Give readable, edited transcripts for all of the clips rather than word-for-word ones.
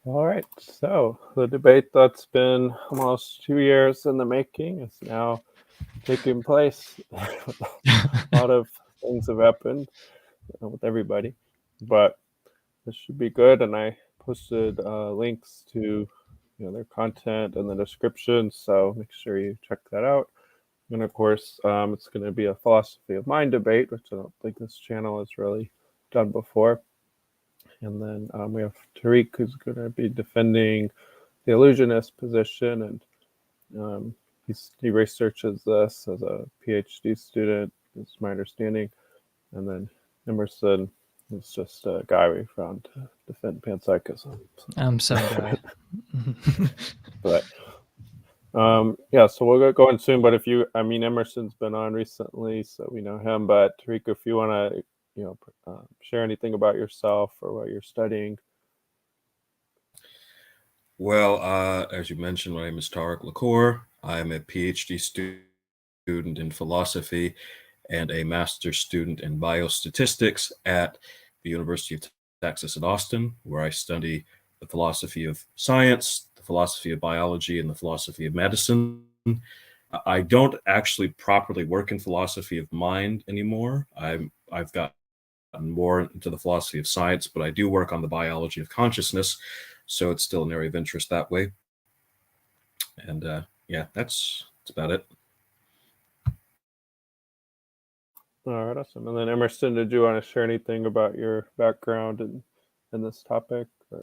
All right, so the debate that's been almost 2 years in the making is now taking place. A lot of things have happened with everybody, but this should be good. And I posted links to their content in the description, so make sure you check that out. And of course, it's going to be a philosophy of mind debate, which I don't think this channel has really done before. And then we have Tarik, who's going to be defending the illusionist position, and he researches this as a PhD student, is my understanding. And then Emerson is just a guy we found to defend panpsychism. I'm some guy. But yeah, so we'll get going soon. But Emerson's been on recently, so we know him. But Tarik, if you want to, share anything about yourself or what you're studying. Well, as you mentioned, my name is Tarik LaCour. I'm a PhD student in philosophy and a master's student in biostatistics at the University of Texas at Austin, where I study the philosophy of science, the philosophy of biology, and the philosophy of medicine. I don't actually properly work in philosophy of mind anymore. I've gotten more into the philosophy of science, but I do work on the biology of consciousness, so it's still an area of interest that way. And yeah, that's about it. All right, awesome. And then Emerson, did you want to share anything about your background in this topic? Or?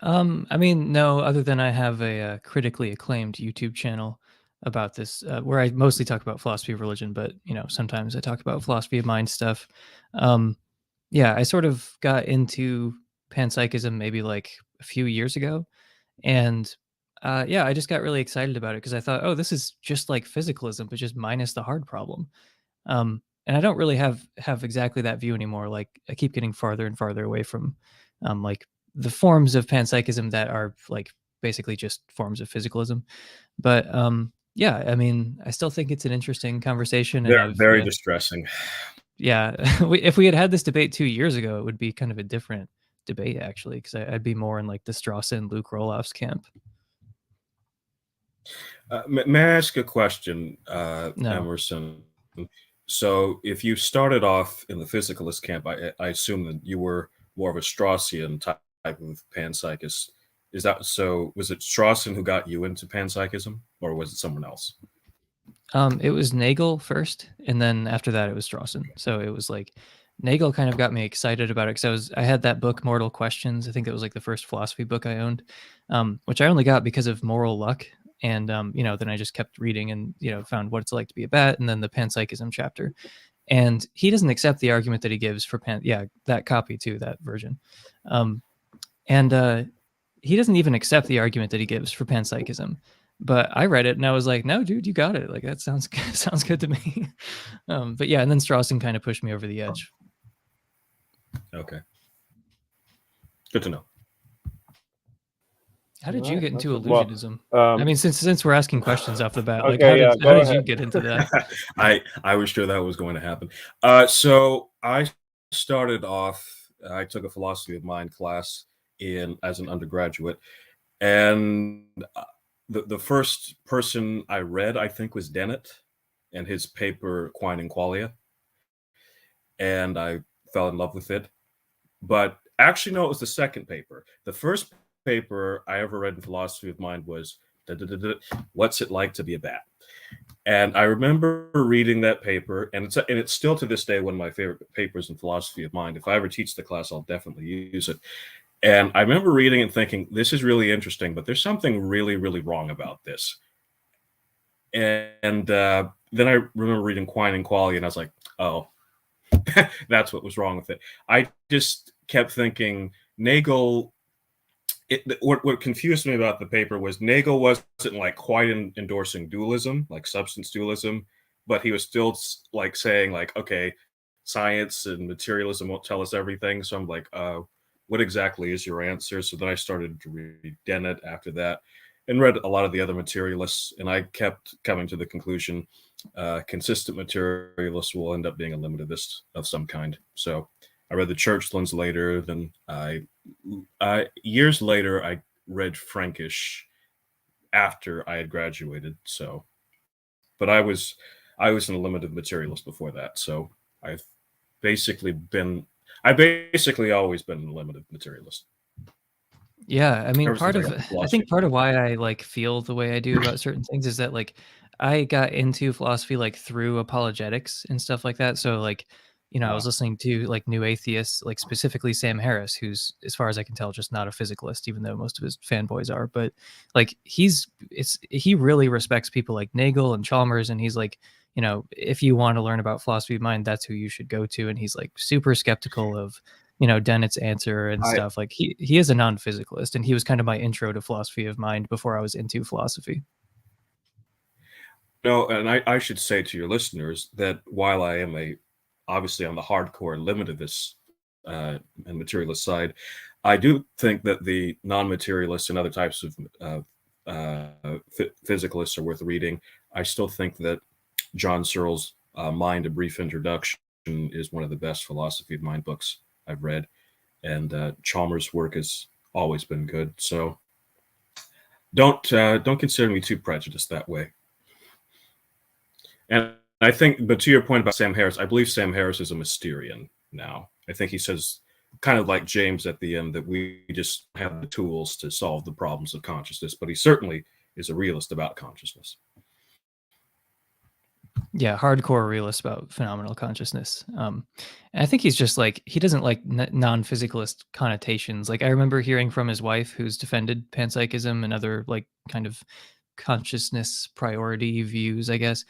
I mean, no, other than I have a critically acclaimed YouTube channel about this, where I mostly talk about philosophy of religion, but sometimes I talk about philosophy of mind stuff. Yeah, I sort of got into panpsychism maybe like a few years ago, and yeah, I just got really excited about it because I thought, oh, this is just like physicalism, but just minus the hard problem. And I don't really have exactly that view anymore. Like I keep getting farther and farther away from like the forms of panpsychism that are like basically just forms of physicalism. But yeah, I mean, I still think it's an interesting conversation. And very distressing. Yeah, if we had this debate 2 years ago, it would be kind of a different debate actually, because I'd be more in like the Strawson, Luke Roloff's camp. May I ask a question, No. Emerson? So if you started off in the physicalist camp, I assume that you were more of a Straussian type of panpsychist. Is that so? Was it Strawson who got you into panpsychism, or was it someone else? It was Nagel first, and then after that it was Strawson. So it was like Nagel kind of got me excited about it because I had that book Mortal Questions. I think it was like the first philosophy book I owned, which I only got because of Moral Luck. And then I just kept reading and found what it's like to be a bat, and then the panpsychism chapter. And he doesn't accept the argument that he gives for that copy too, that version. And he doesn't even accept the argument that he gives for panpsychism. But I read it and I was like, no, dude, you got it. Like that sounds good to me. But yeah, and then Strawson kind of pushed me over the edge. Okay. Good to know. How did you get into illusionism? I mean, since we're asking questions off the bat, like okay, how did you get into that? I was sure that was going to happen. So I started off. I took a philosophy of mind class as an undergraduate, and the first person I read, I think, was Dennett and his paper Quine and Qualia, and I fell in love with it. But actually, no, it was the second paper. The first paper I ever read in philosophy of mind was What's It Like to Be a Bat? And I remember reading that paper, and it's still to this day one of my favorite papers in philosophy of mind. If I ever teach the class, I'll definitely use it. And I remember reading and thinking, this is really interesting, but there's something really, really wrong about this. And then I remember reading Quine and Qualia, and I was like, oh, that's what was wrong with it. I just kept thinking Nagel. What confused me about the paper was Nagel wasn't like quite endorsing dualism, like substance dualism, but he was still like saying like, okay, science and materialism won't tell us everything. So I'm like, what exactly is your answer? So then I started to read Dennett after that and read a lot of the other materialists. And I kept coming to the conclusion, consistent materialists will end up being a limitivist of some kind. So I read the Churchlands later, then I years later, I read Frankish after I had graduated. So, but I was an limited materialist before that. So I've basically always been a limited materialist. Yeah, I mean, Ever since I got into I philosophy. think part of why I like feel the way I do about certain things is that like I got into philosophy like through apologetics and stuff like that. So like, you know, I was listening to like New Atheists, like specifically Sam Harris, who's, as far as I can tell, just not a physicalist, even though most of his fanboys are. But like he really respects people like Nagel and Chalmers, and he's like, you know, if you want to learn about philosophy of mind, that's who you should go to. And he's like super skeptical of, you know, Dennett's answer and stuff. Like he is a non-physicalist, and he was kind of my intro to philosophy of mind before I was into philosophy. No, and I should say to your listeners that while I am obviously on the hardcore limitedist and materialist side, I do think that the non-materialists and other types of physicalists are worth reading. I still think that John Searle's Mind: A Brief Introduction is one of the best philosophy of mind books I've read, and Chalmers' work has always been good. So don't consider me too prejudiced that way. And I think, but to your point about Sam Harris, I believe Sam Harris is a Mysterian now. I think he says, kind of like James at the end, that we just have the tools to solve the problems of consciousness, but he certainly is a realist about consciousness. Yeah, hardcore realist about phenomenal consciousness. And I think he's just like, he doesn't like non-physicalist connotations. Like I remember hearing from his wife, who's defended panpsychism and other like kind of consciousness priority views, I guess,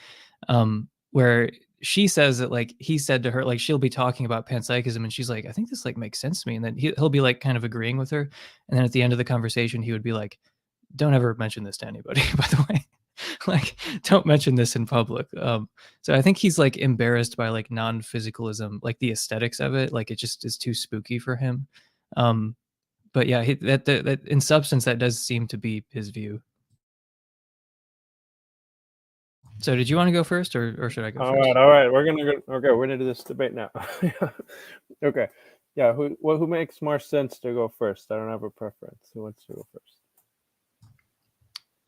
where she says that like he said to her, like she'll be talking about panpsychism and she's like, I think this like makes sense to me. And then he'll be like kind of agreeing with her. And then at the end of the conversation, he would be like, don't ever mention this to anybody, by the way. Like don't mention this in public. So I think he's like embarrassed by like non-physicalism, like the aesthetics of it, like it just is too spooky for him. But yeah, that in substance that does seem to be his view. So did you want to go first, or should I go first? All right, we're gonna do this debate now. Okay, yeah, who makes more sense to go first? I don't have a preference. Who wants to go first?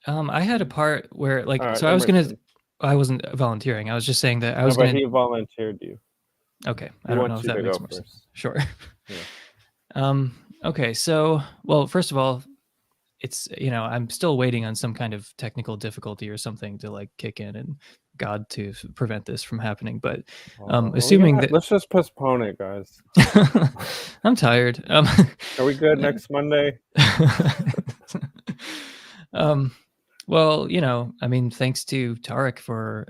I had a part where like, All right, so Emerson. I wasn't volunteering. I was just saying that I No, was but going he to. volunteered you. Okay, He I don't know wants if you that to makes go more sense. first. Sure. Yeah. Okay, so well, first of all, it's, you know, I'm still waiting on some kind of technical difficulty or something to like kick in and God to prevent this from happening. But assuming that let's just postpone it, guys. I'm tired. Are we good next Monday? Well, you know, I mean, thanks to Tarik for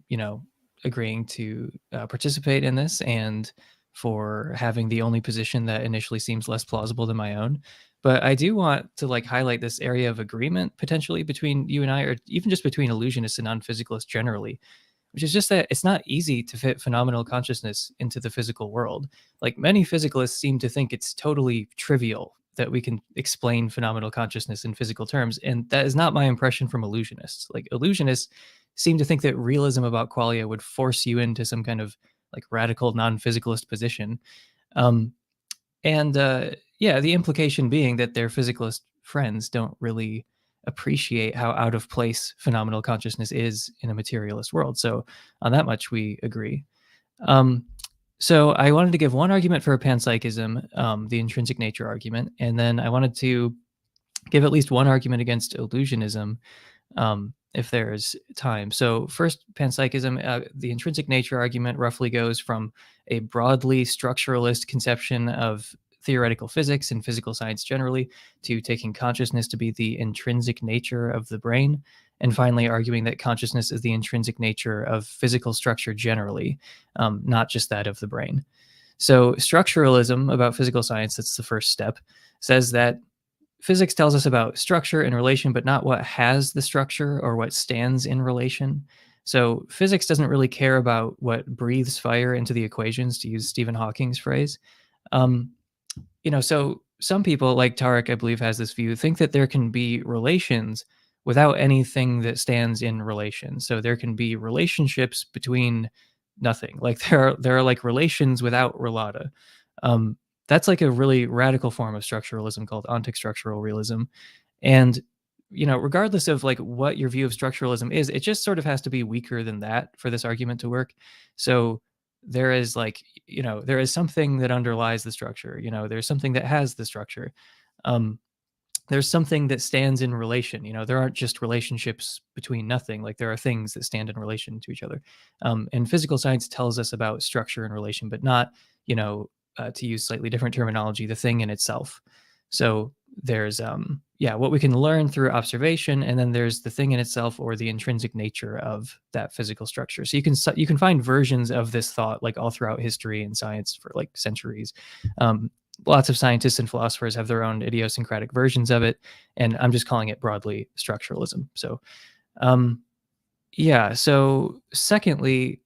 you know, agreeing to participate in this and for having the only position that initially seems less plausible than my own. But I do want to like highlight this area of agreement potentially between you and I, or even just between illusionists and non-physicalists generally, which is just that it's not easy to fit phenomenal consciousness into the physical world. Like many physicalists seem to think it's totally trivial that we can explain phenomenal consciousness in physical terms, and that is not my impression from illusionists. Like illusionists seem to think that realism about qualia would force you into some kind of like radical non-physicalist position. And yeah, the implication being that their physicalist friends don't really appreciate how out of place phenomenal consciousness is in a materialist world. So on that much, we agree. So I wanted to give one argument for panpsychism, the intrinsic nature argument, and then I wanted to give at least one argument against illusionism, if there's time. So first, panpsychism, the intrinsic nature argument roughly goes from a broadly structuralist conception of theoretical physics and physical science generally to taking consciousness to be the intrinsic nature of the brain, and finally arguing that consciousness is the intrinsic nature of physical structure generally, not just that of the brain. So structuralism about physical science, that's the first step, says that physics tells us about structure and relation, but not what has the structure or what stands in relation. So physics doesn't really care about what breathes fire into the equations, to use Stephen Hawking's phrase. You know, so some people, like Tarik, I believe, has this view, think that there can be relations without anything that stands in relation. So there can be relationships between nothing. Like there are like relations without relata. that's like a really radical form of structuralism called ontic-structural realism. And regardless of like what your view of structuralism is, it just sort of has to be weaker than that for this argument to work. So there is like, there is something that underlies the structure. There's something that has the structure. There's something that stands in relation. There aren't just relationships between nothing. Like there are things that stand in relation to each other. And physical science tells us about structure and relation, but not, to use slightly different terminology, the thing in itself. So there's what we can learn through observation, and then there's the thing in itself, or the intrinsic nature of that physical structure. So you can find versions of this thought like all throughout history and science for like centuries. Lots of scientists and philosophers have their own idiosyncratic versions of it, and I'm just calling it broadly structuralism. So so secondly,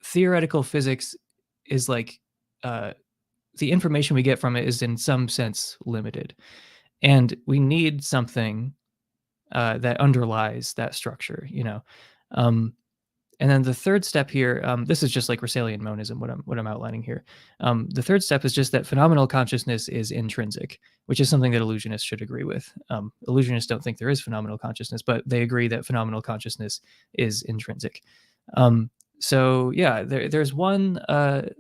theoretical physics is like the information we get from it is in some sense limited, and we need something that underlies that structure. And then the third step here, this is just like Russellian monism, what I'm outlining here. The third step is just that phenomenal consciousness is intrinsic, which is something that illusionists should agree with. Illusionists don't think there is phenomenal consciousness, but they agree that phenomenal consciousness is intrinsic. There's one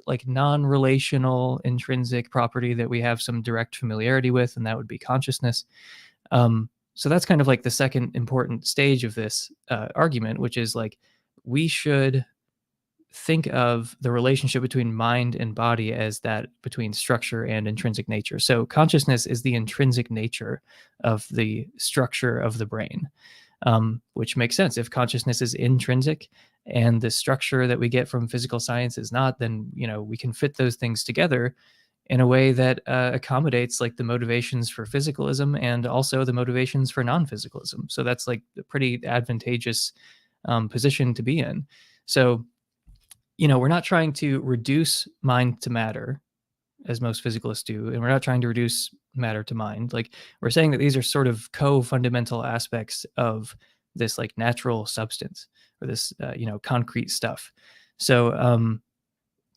like non-relational intrinsic property that we have some direct familiarity with, and that would be consciousness. So that's kind of like the second important stage of this argument, which is like we should think of the relationship between mind and body as that between structure and intrinsic nature. So consciousness is the intrinsic nature of the structure of the brain, which makes sense. If consciousness is intrinsic and the structure that we get from physical science is not, then we can fit those things together in a way that accommodates like the motivations for physicalism and also the motivations for non-physicalism. So that's like a pretty advantageous position to be in. So, we're not trying to reduce mind to matter as most physicalists do, and we're not trying to reduce matter to mind. Like we're saying that these are sort of co-fundamental aspects of this like natural substance, or this concrete stuff. So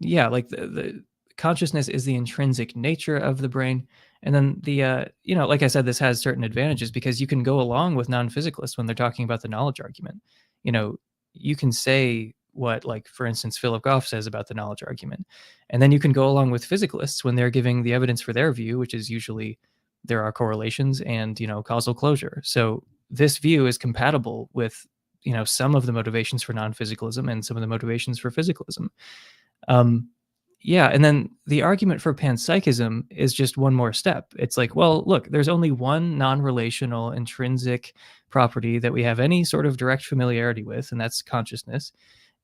like the consciousness is the intrinsic nature of the brain. And then the like I said, this has certain advantages because you can go along with non-physicalists when they're talking about the knowledge argument. You can say what, like, for instance, Philip Goff says about the knowledge argument. And then you can go along with physicalists when they're giving the evidence for their view, which is usually there are correlations and, causal closure. So this view is compatible with, some of the motivations for non-physicalism and some of the motivations for physicalism. And then the argument for panpsychism is just one more step. It's like, well, look, there's only one non-relational intrinsic property that we have any sort of direct familiarity with, and that's consciousness.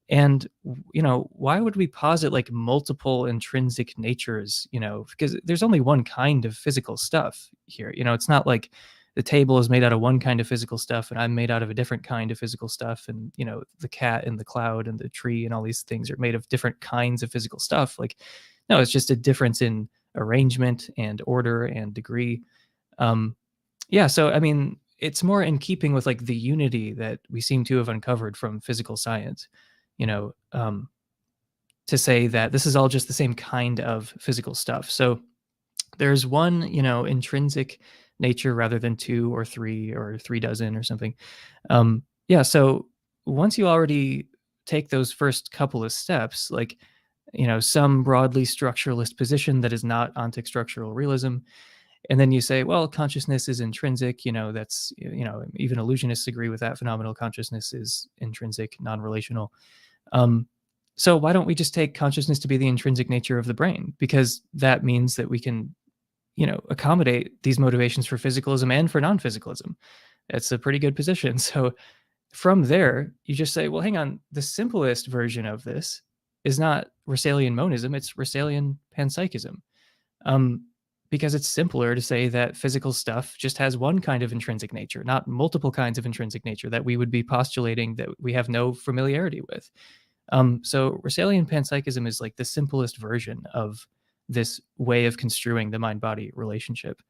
And, why would we posit like multiple intrinsic natures, because there's only one kind of physical stuff here. It's not like the table is made out of one kind of physical stuff and I'm made out of a different kind of physical stuff. And, the cat and the cloud and the tree and all these things are made of different kinds of physical stuff. Like, no, it's just a difference in arrangement and order and degree. So, I mean, it's more in keeping with like the unity that we seem to have uncovered from physical science, to say that this is all just the same kind of physical stuff. So there's one, intrinsic nature rather than two or three dozen or something. So once you already take those first couple of steps, like, some broadly structuralist position that is not ontic-structural realism, and then you say, well, consciousness is intrinsic, that's, even illusionists agree with that. Phenomenal consciousness is intrinsic, non-relational. So why don't we just take consciousness to be the intrinsic nature of the brain? Because that means that we can, accommodate these motivations for physicalism and for non-physicalism. It's a pretty good position. So from there, you just say, well, hang on, the simplest version of this is not Russellian monism, it's Russellian panpsychism. Because it's simpler to say that physical stuff just has one kind of intrinsic nature, not multiple kinds of intrinsic nature that we would be postulating that we have no familiarity with. So Russellian panpsychism is like the simplest version of this way of construing the mind-body relationship.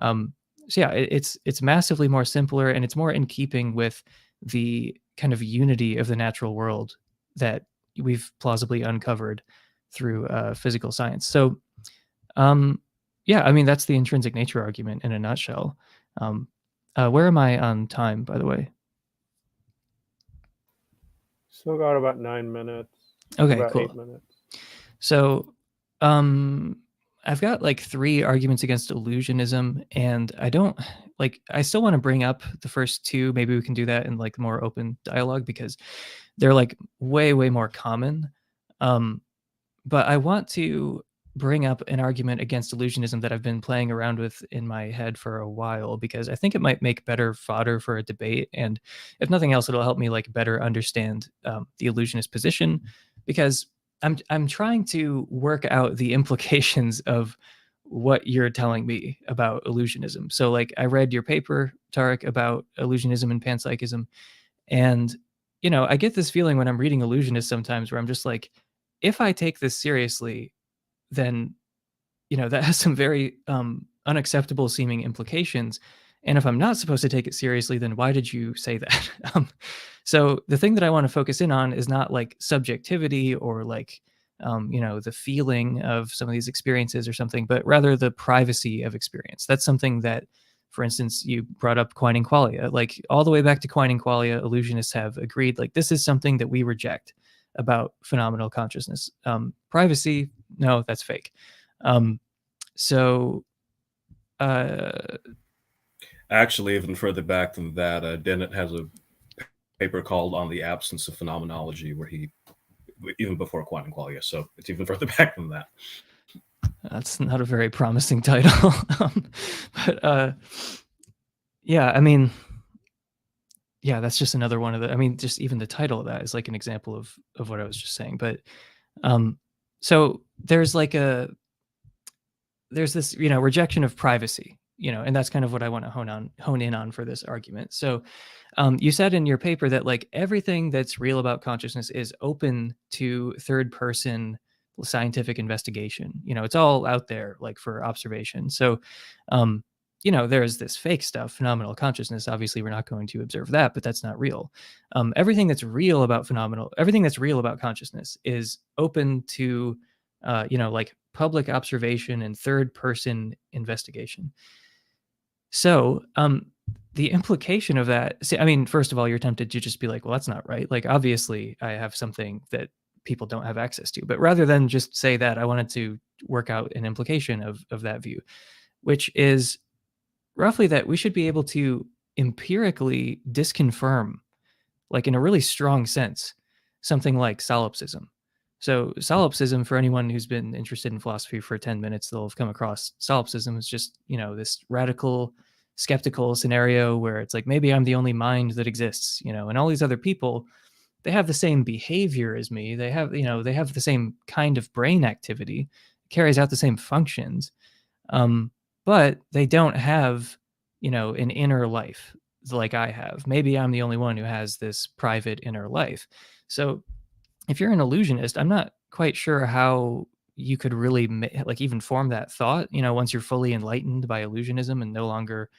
It's massively more simpler, and it's more in keeping with the kind of unity of the natural world that we've plausibly uncovered through physical science. So yeah, I mean, that's the intrinsic nature argument in a nutshell. Where am I on time, by the way? Still got about 9 minutes. Okay, about cool. 8 minutes. So I've got like 3 arguments against illusionism, and I still want to bring up the first 2. Maybe we can do that in like more open dialogue because they're like way more common. But I want to bring up an argument against illusionism that I've been playing around with in my head for a while, because I think it might make better fodder for a debate. And if nothing else, it'll help me like better understand the illusionist position, because I'm trying to work out the implications of what you're telling me about illusionism. So like I read your paper, Tarik, about illusionism and panpsychism, and I get this feeling when I'm reading illusionists sometimes where I'm just like, if I take this seriously, then that has some very unacceptable seeming implications. And if I'm not supposed to take it seriously, then why did you say that? So the thing that I want to focus in on is not like subjectivity or like the feeling of some of these experiences or something, but rather the privacy of experience. That's something that, for instance, you brought up quine and qualia. Like all the way back to quine and qualia, illusionists have agreed like this is something that we reject about phenomenal consciousness. Privacy, no, that's fake. Actually, even further back than that, Dennett has a paper called "On the Absence of Phenomenology," where he, even before quine and qualia, so it's even further back than that. That's not a very promising title. But yeah, I mean, yeah, that's just another one of the, I mean, just even the title of that is like an example of what I was just saying. But so there's this, rejection of privacy, and that's kind of what I want to hone in on for this argument. So you said in your paper that like everything that's real about consciousness is open to third person scientific investigation. It's all out there like for observation. So there's this fake stuff, phenomenal consciousness. Obviously, we're not going to observe that, but that's not real. Everything that's real about consciousness is open to, like public observation and third person investigation. So the implication of that, I mean, first of all, you're tempted to just be like, well, that's not right. Like, obviously, I have something that people don't have access to. But rather than just say that, I wanted to work out an implication of that view, which is roughly that we should be able to empirically disconfirm, like in a really strong sense, something like solipsism. So solipsism, for anyone who's been interested in philosophy for 10 minutes, they'll have come across solipsism. It's just, this radical skeptical scenario where it's like, maybe I'm the only mind that exists, and all these other people, they have the same behavior as me. They have the same kind of brain activity, carries out the same functions. But they don't have, an inner life like I have. Maybe I'm the only one who has this private inner life. So if you're an illusionist, I'm not quite sure how you could really like even form that thought, once you're fully enlightened by illusionism and no longer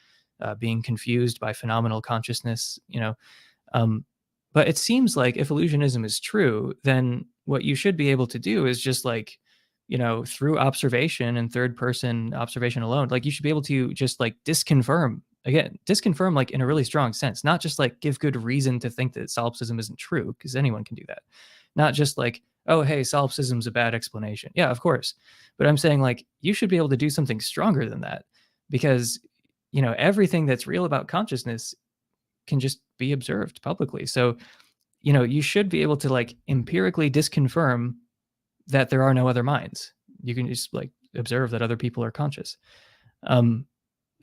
being confused by phenomenal consciousness, but it seems like if illusionism is true, then what you should be able to do is just like, through observation and third person observation alone, like you should be able to just like disconfirm like in a really strong sense, not just like give good reason to think that solipsism isn't true, because anyone can do that. Not just like, oh, hey, solipsism's a bad explanation. Yeah, of course. But I'm saying like, you should be able to do something stronger than that, because, everything that's real about consciousness can just be observed publicly. So, you should be able to like empirically disconfirm that there are no other minds. You can just like observe that other people are conscious.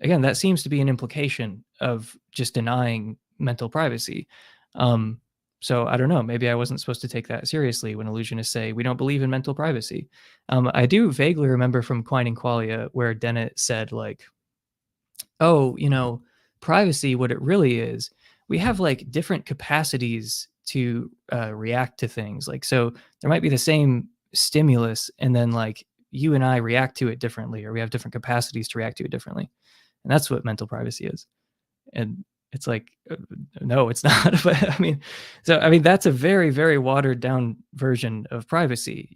Again, that seems to be an implication of just denying mental privacy. So I don't know, maybe I wasn't supposed to take that seriously when illusionists say we don't believe in mental privacy. I do vaguely remember from Quine and Qualia where Dennett said like, oh, privacy, what it really is, we have like different capacities to react to things. Like, so there might be the same stimulus and then like you and I react to it differently, or we have different capacities to react to it differently. And that's what mental privacy is. And it's like, no, it's not. But I mean, that's a very, very watered down version of privacy,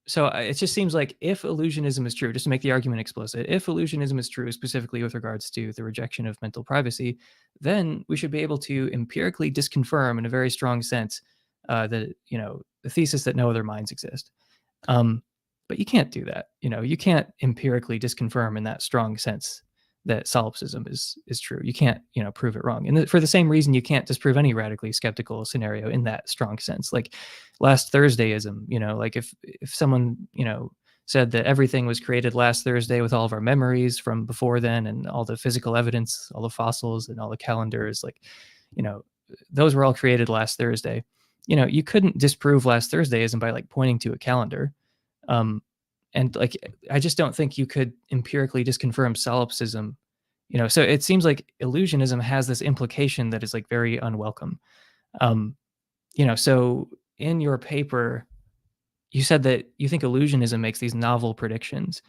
So it just seems like if illusionism is true, just to make the argument explicit, if illusionism is true, specifically with regards to the rejection of mental privacy, then we should be able to empirically disconfirm in a very strong sense the thesis that no other minds exist. But you can't do that. You can't empirically disconfirm in that strong sense that solipsism is true. You can't, prove it wrong. And for the same reason, you can't disprove any radically skeptical scenario in that strong sense. Like last Thursdayism, like if someone, said that everything was created last Thursday with all of our memories from before then and all the physical evidence, all the fossils and all the calendars, like, those were all created last Thursday. You couldn't disprove last Thursdayism by like pointing to a calendar. And like, I just don't think you could empirically disconfirm solipsism, so it seems like illusionism has this implication that is like very unwelcome. So in your paper, you said that you think illusionism makes these novel predictions.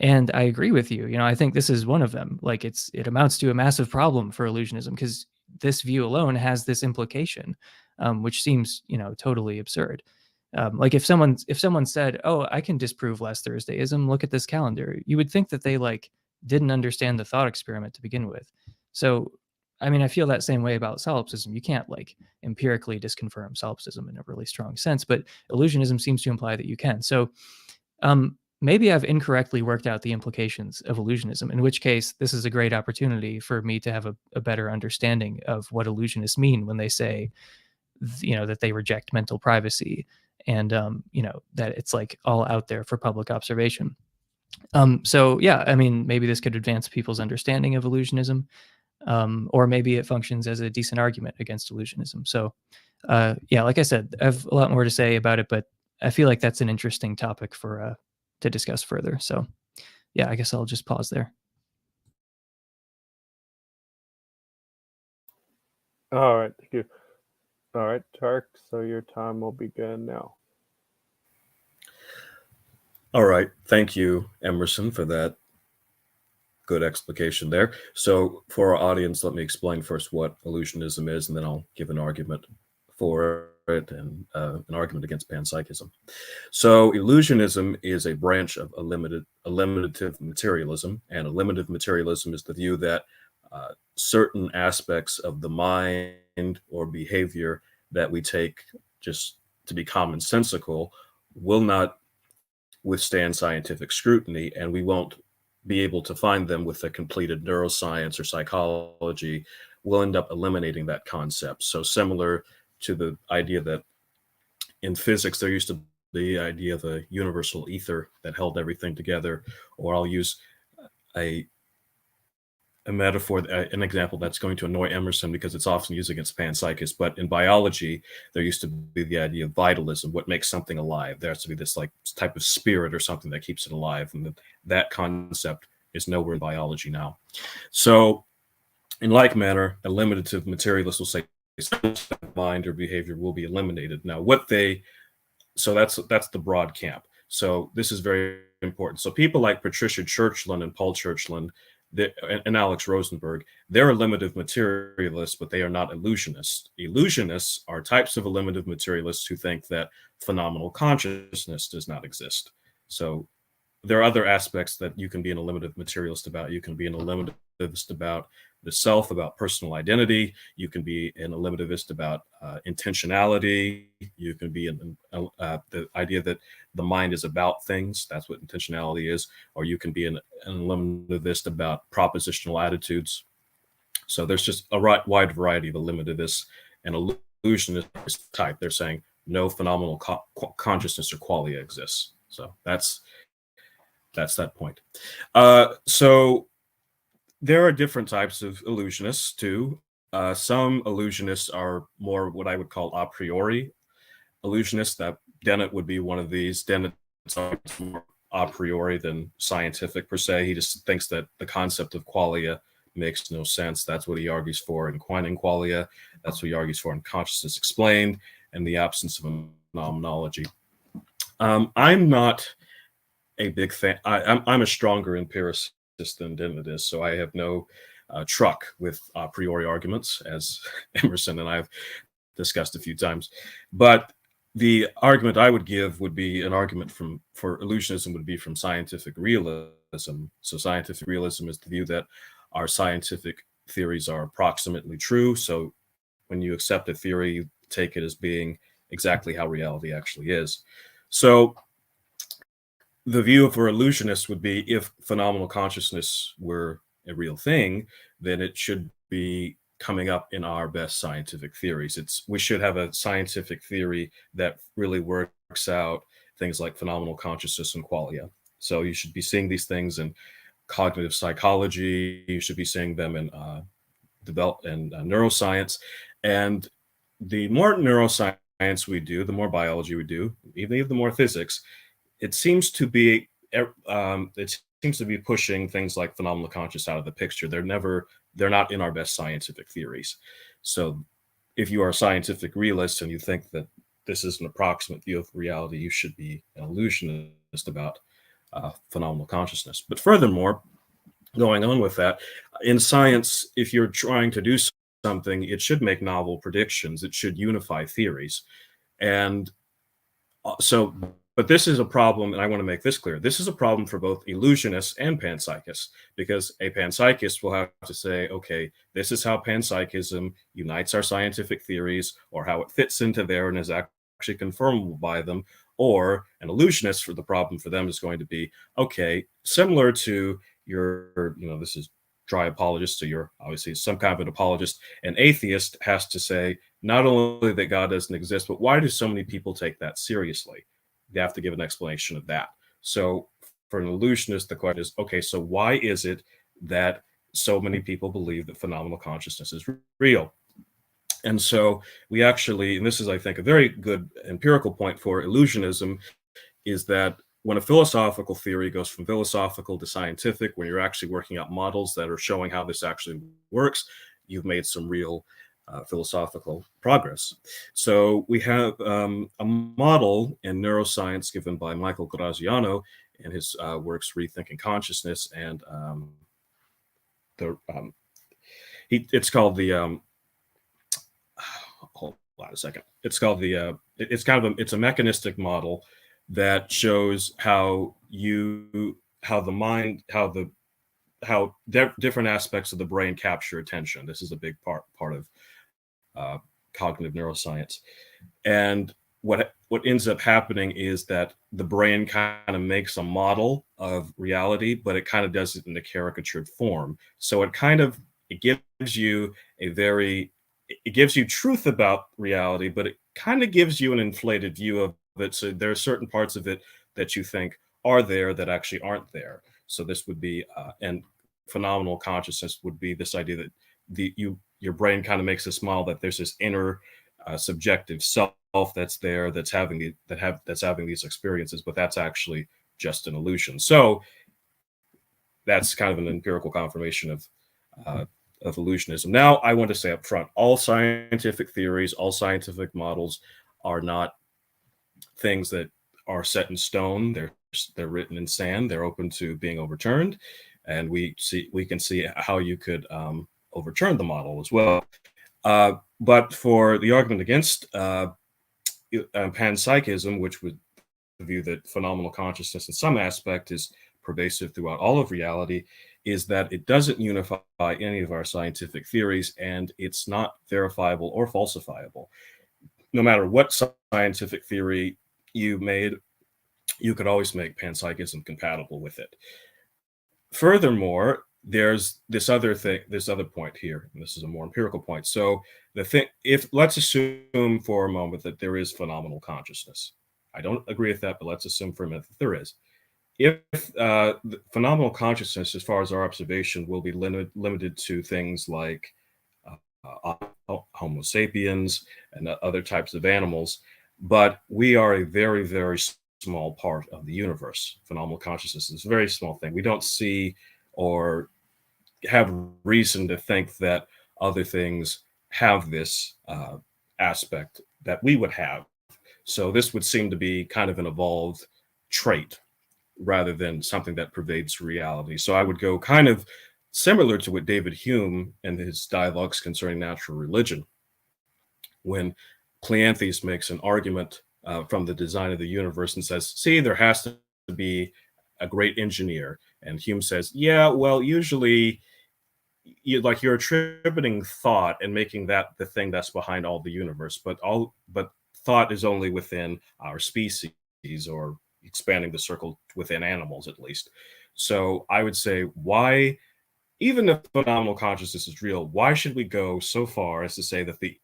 And I agree with you. I think this is one of them. Like it amounts to a massive problem for illusionism because this view alone has this implication, which seems, totally absurd. Like if someone said, "Oh, I can disprove last Thursdayism. Look at this calendar," you would think that they like didn't understand the thought experiment to begin with. So, I mean, I feel that same way about solipsism. You can't like empirically disconfirm solipsism in a really strong sense, but illusionism seems to imply that you can. So, maybe I've incorrectly worked out the implications of illusionism, in which case this is a great opportunity for me to have a better understanding of what illusionists mean when they say, that they reject mental privacy and, that it's like all out there for public observation. So yeah, I mean, maybe this could advance people's understanding of illusionism, or maybe it functions as a decent argument against illusionism. So yeah, like I said, I have a lot more to say about it, but I feel like that's an interesting topic for to discuss further. So yeah, I guess I'll just pause there. All right, thank you. All right, Tarik, so your time will begin now. All right. Thank you, Emerson, for that good explication there. So for our audience, let me explain first what illusionism is, and then I'll give an argument for it and an argument against panpsychism. So illusionism is a branch of eliminative materialism, and eliminative materialism is the view that certain aspects of the mind or behavior that we take just to be commonsensical will not withstand scientific scrutiny, and we won't be able to find them with a completed neuroscience or psychology. We'll end up eliminating that concept. So similar to the idea that in physics there used to be the idea of a universal ether that held everything together, or I'll use a metaphor, an example that's going to annoy Emerson because it's often used against panpsychists, but in biology, there used to be the idea of vitalism, what makes something alive. There has to be this like type of spirit or something that keeps it alive, and that concept is nowhere in biology now. So in like manner, eliminative materialists will say mind or behavior will be eliminated. Now so that's the broad camp. So this is very important. So people like Patricia Churchland and Paul Churchland and Alex Rosenberg, they're eliminative materialists, but they are not illusionists. Illusionists are types of eliminative materialists who think that phenomenal consciousness does not exist. So there are other aspects that you can be an eliminative materialist about. You can be an eliminativist about the self, about personal identity. You can be an eliminativist about intentionality. You can be the idea that the mind is about things. That's what intentionality is. Or you can be an eliminativist about propositional attitudes. So there's just a wide variety of eliminativists and illusionist type. They're saying no phenomenal consciousness or qualia exists. So that's that point. So there are different types of illusionists too. Some illusionists are more what I would call a priori illusionists. That Dennett would be one of these. Dennett's more a priori than scientific per se. He just thinks that the concept of qualia makes no sense. That's what he argues for in Quine qualia. That's what he argues for in Consciousness Explained and the absence of a phenomenology. I'm not a big fan. I'm a stronger empiricist than Dennett is, so I have no truck with a priori arguments, as Emerson and I have discussed a few times. But the argument I would give would be an argument for illusionism would be from scientific realism. So scientific realism is the view that our scientific theories are approximately true. So when you accept a theory, you take it as being exactly how reality actually is. So the view for illusionists would be, if phenomenal consciousness were a real thing, then it should be coming up in our best scientific theories. We should have a scientific theory that really works out things like phenomenal consciousness and qualia. So you should be seeing these things in cognitive psychology. You should be seeing them in neuroscience. And the more neuroscience we do, the more biology we do, even the more physics, it seems to be pushing things like phenomenal consciousness out of the picture. They're not in our best scientific theories. So if you are a scientific realist and you think that this is an approximate view of reality, you should be an illusionist about phenomenal consciousness. But furthermore, going on with that, in science, if you're trying to do something, it should make novel predictions. It should unify theories. And but this is a problem, and I want to make this clear. This is a problem for both illusionists and panpsychists, because a panpsychist will have to say, okay, this is how panpsychism unites our scientific theories, or how it fits into there and is actually confirmable by them. Or an illusionist, for the problem for them is going to be, okay, similar to your, this is dry apologist, so you're obviously some kind of an apologist. An atheist has to say not only that God doesn't exist, but why do so many people take that seriously? They have to give an explanation of that. So for an illusionist, the question is, okay, so why is it that so many people believe that phenomenal consciousness is real? And so we actually, and this is, I think, a very good empirical point for illusionism, is that when a philosophical theory goes from philosophical to scientific, when you're actually working out models that are showing how this actually works, you've made some real philosophical progress. So we have a model in neuroscience given by Michael Graziano in his works Rethinking Consciousness, and it's called the hold on a second. It's called the it's a mechanistic model that shows how different aspects of the brain capture attention. This is a big part of cognitive neuroscience. And what ends up happening is that the brain kind of makes a model of reality, but it kind of does it in a caricatured form. So it gives you truth about reality, but it kind of gives you an inflated view of it. So there are certain parts of it that you think are there that actually aren't there. So this would be, and phenomenal consciousness would be this idea that your brain kind of makes this model that there's this inner subjective self that's there, that's having these experiences, but that's actually just an illusion. So that's kind of an empirical confirmation of illusionism. Now, I want to say up front, all scientific theories, all scientific models are not things that are set in stone. They're written in sand. They're open to being overturned, and we can see how you could overturn the model as well. But for the argument against panpsychism, which would view that phenomenal consciousness in some aspect is pervasive throughout all of reality, is that it doesn't unify any of our scientific theories, and it's not verifiable or falsifiable. No matter what scientific theory you made, you could always make panpsychism compatible with it. Furthermore, there's this other point here, and this is a more empirical point. So let's assume for a moment that there is phenomenal consciousness. I don't agree with that, but let's assume for a minute that there is. If the phenomenal consciousness, as far as our observation, will be limited to things like Homo sapiens and other types of animals, but we are a very, very small part of the universe. Phenomenal consciousness is a very small thing. We don't see or have reason to think that other things have this aspect that we would have. So this would seem to be kind of an evolved trait rather than something that pervades reality. So I would go kind of similar to what David Hume and his dialogues concerning natural religion, when Cleanthes makes an argument from the design of the universe and says, see, there has to be a great engineer. And Hume says, yeah, well, usually you're attributing thought and making that the thing that's behind all the universe, but thought is only within our species, or expanding the circle within animals at least. So I would say, why, even if phenomenal consciousness is real, why should we go so far as to say that the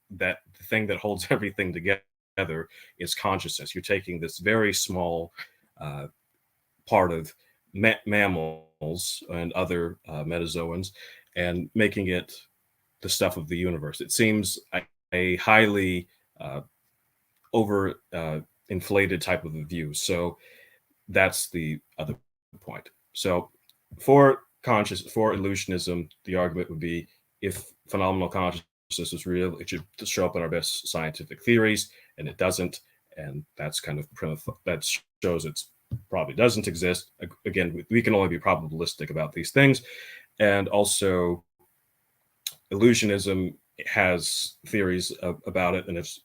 thing that holds everything together is consciousness? You're taking this very small part of mammals and other metazoans and making it the stuff of the universe. It seems a highly over inflated type of a view. So that's the other point. So for illusionism, the argument would be, if phenomenal consciousness is real, it should show up in our best scientific theories, and it doesn't. And that's kind of that shows it's probably doesn't exist. Again, we can only be probabilistic about these things. And also, illusionism has theories about it, and it's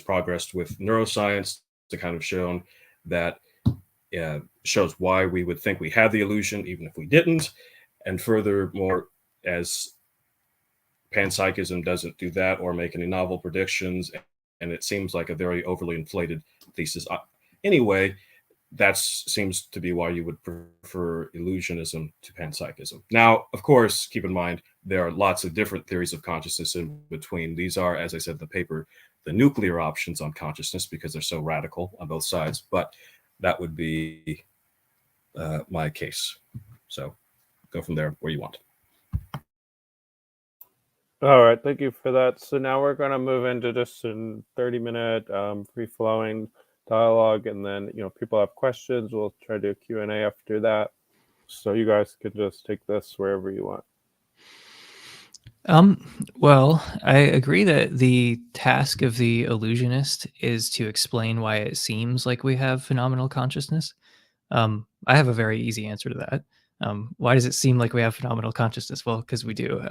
progressed with neuroscience to kind of shown that shows why we would think we had the illusion even if we didn't. And furthermore, as panpsychism doesn't do that or make any novel predictions, and it seems like a very overly inflated thesis anyway, that seems to be why you would prefer illusionism to panpsychism. Now, of course, keep in mind, there are lots of different theories of consciousness in between. These are, as I said in the paper, the nuclear options on consciousness, because they're so radical on both sides. But that would be my case. So go from there where you want. All right, thank you for that. So now we're going to move into just a 30-minute free-flowing dialogue, and then people have questions. We'll try to do a Q&A after that, so you guys can just take this wherever you want. Well, I agree that the task of the illusionist is to explain why it seems like we have phenomenal consciousness. I have a very easy answer to that. Why does it seem like we have phenomenal consciousness? Well, because we do.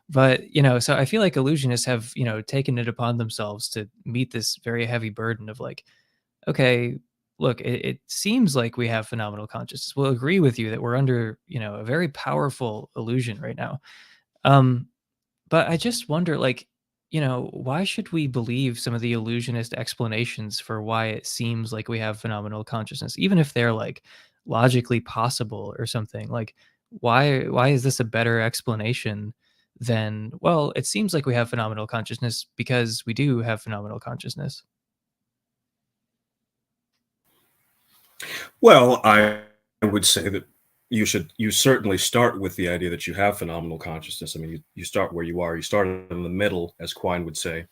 But, so I feel like illusionists have, taken it upon themselves to meet this very heavy burden of like, okay, look, it seems like we have phenomenal consciousness. We'll agree with you that we're under, a very powerful illusion right now. But I just wonder, like, why should we believe some of the illusionist explanations for why it seems like we have phenomenal consciousness, even if they're like logically possible or something? Like, why is this a better explanation than, well, it seems like we have phenomenal consciousness because we do have phenomenal consciousness? Well, I would say that you certainly start with the idea that you have phenomenal consciousness. I mean, you start where you are. You start in the middle, as Quine would say.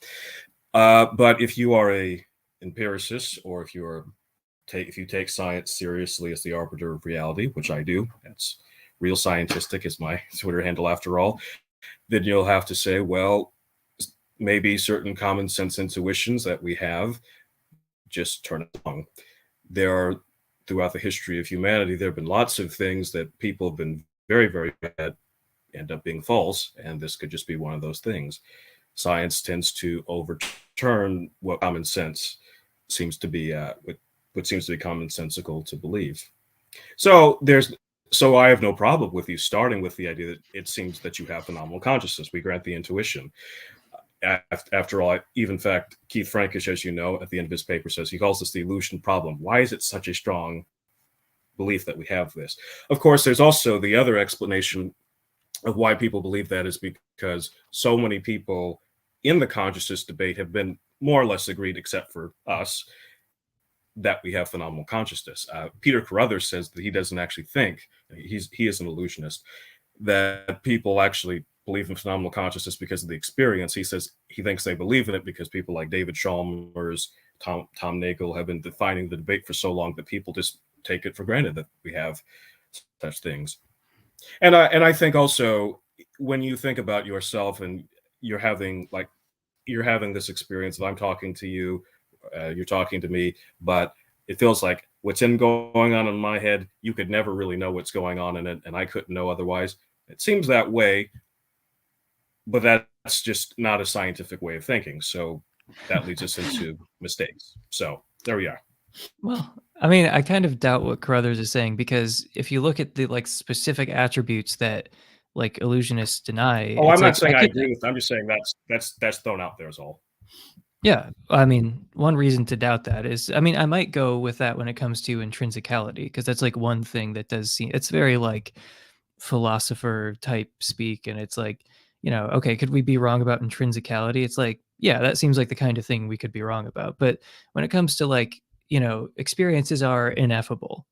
But if you are a empiricist, or if you take science seriously as the arbiter of reality, which I do, that's Real Scientistic is my Twitter handle after all, then you'll have to say, well, maybe certain common sense intuitions that we have just turn it on. There are, throughout the history of humanity, there have been lots of things that people have been very, very bad, end up being false, and this could just be one of those things. Science tends to overturn what common sense seems to be, what seems to be commonsensical to believe. So I have no problem with you starting with the idea that it seems that you have phenomenal consciousness. We grant the intuition. After all, even in fact, Keith Frankish, as you know, at the end of his paper says, he calls this the illusion problem. Why is it such a strong belief that we have this? Of course, there's also the other explanation of why people believe that, is because so many people in the consciousness debate have been more or less agreed, except for us, that we have phenomenal consciousness. Peter Carruthers says that he doesn't actually think, he is an illusionist, that people actually believe in phenomenal consciousness because of the experience. He says he thinks they believe in it because people like David Chalmers, Tom Nagel have been defining the debate for so long that people just take it for granted that we have such things. And I think also, when you think about yourself and you're having this experience that I'm talking to you, you're talking to me, but it feels like what's going on in my head, you could never really know what's going on in it, and I couldn't know otherwise. It seems that way, but that's just not a scientific way of thinking. So that leads us into mistakes. So there we are. Well, I mean, I kind of doubt what Carruthers is saying, because if you look at the like specific attributes that like illusionists deny, Oh, it's I'm not like saying I agree with. I'm just saying that's thrown out there as all. yeah. I mean, one reason to doubt that is, I mean, I might go with that when it comes to intrinsicality, because that's like one thing that does seem, it's very like philosopher type speak, and it's like, you know, okay, could we be wrong about intrinsicality? It's like, yeah, that seems like the kind of thing we could be wrong about. But when it comes to like, you know, experiences are ineffable,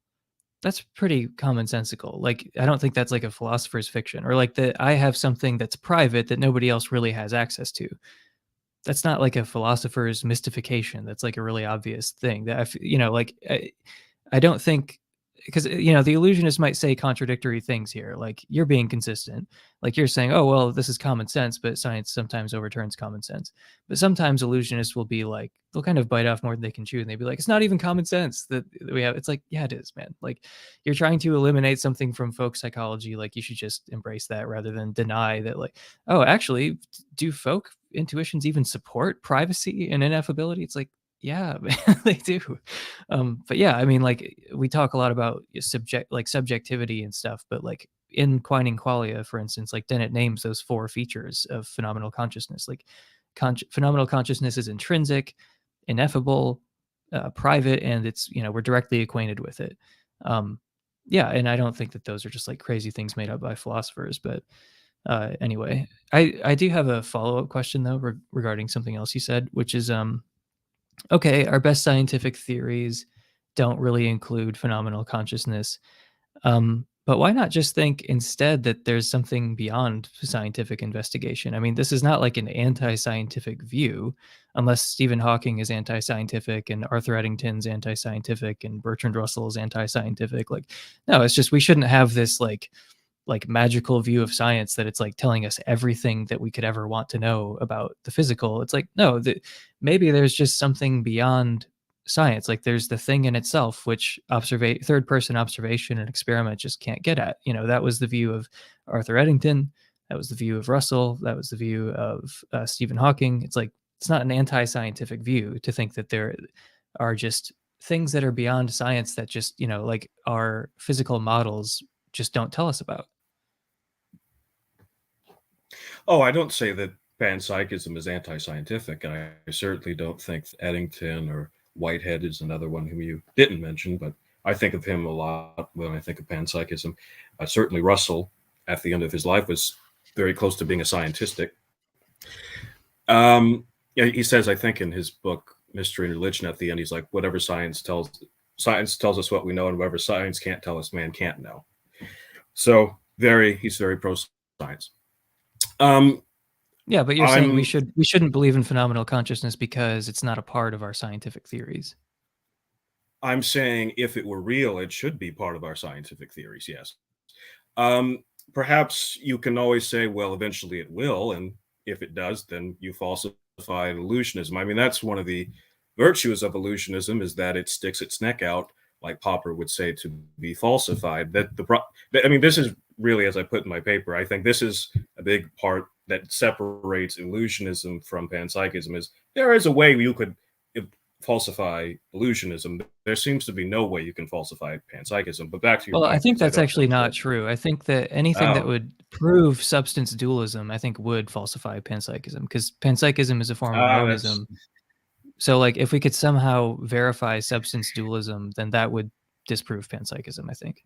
that's pretty commonsensical. Like, I don't think that's like a philosopher's fiction, or like that I have something that's private that nobody else really has access to. That's not like a philosopher's mystification. That's like a really obvious thing that you know, like I don't think, because you know the illusionist might say contradictory things here. Like, you're being consistent. Like, you're saying, oh well, this is common sense, but science sometimes overturns common sense. But sometimes illusionists will be like, they'll kind of bite off more than they can chew, and they'd be like, it's not even common sense that we have. It's like, yeah, it is, man. Like, you're trying to eliminate something from folk psychology. Like, you should just embrace that rather than deny that. Like, oh, actually, do folk intuitions even support privacy and ineffability? It's like, yeah, man, they do. But yeah, I mean, like, we talk a lot about subjectivity and stuff, but like in Quining Qualia, for instance, like Dennett names those 4 features of phenomenal consciousness. Like, phenomenal consciousness is intrinsic, ineffable, private, and it's, you know, we're directly acquainted with it. Yeah, and I don't think that those are just like crazy things made up by philosophers. But anyway, I do have a follow-up question though regarding something else you said, which is okay, our best scientific theories don't really include phenomenal consciousness. But why not just think instead that there's something beyond scientific investigation? I mean, this is not like an anti-scientific view, unless Stephen Hawking is anti-scientific and Arthur Eddington's anti-scientific and Bertrand Russell's anti-scientific. Like, no, it's just we shouldn't have this like magical view of science that it's like telling us everything that we could ever want to know about the physical. It's like, no, maybe there's just something beyond science. Like, there's the thing in itself, which third person observation and experiment just can't get at. You know, that was the view of Arthur Eddington. That was the view of Russell. That was the view of Stephen Hawking. It's like, it's not an anti-scientific view to think that there are just things that are beyond science that just, you know, like our physical models just don't tell us about. Oh, I don't say that panpsychism is anti-scientific, and I certainly don't think Eddington or Whitehead is another one whom you didn't mention, but I think of him a lot when I think of panpsychism. Certainly Russell, at the end of his life, was very close to being a scientistic. Yeah, he says, I think in his book, Mystery and Religion, at the end, he's like, whatever science tells us what we know, and whatever science can't tell us, man can't know. So he's very pro-science. Yeah, but you're saying we shouldn't believe in phenomenal consciousness because it's not a part of our scientific theories. I'm saying if it were real, it should be part of our scientific theories, yes. Perhaps you can always say, well, eventually it will, and if it does, then you falsify illusionism. I mean, that's one of the virtues of illusionism, is that it sticks its neck out, like Popper would say, to be falsified. I mean, this is really, as I put in my paper, I think this is a big part that separates illusionism from panpsychism. Is there is a way you could falsify illusionism. There seems to be no way you can falsify panpsychism. But back to your point, I think that's actually not true. I think that anything that would prove substance dualism, I think, would falsify panpsychism, because panpsychism is a form of monism. So, like, if we could somehow verify substance dualism, then that would disprove panpsychism, I think.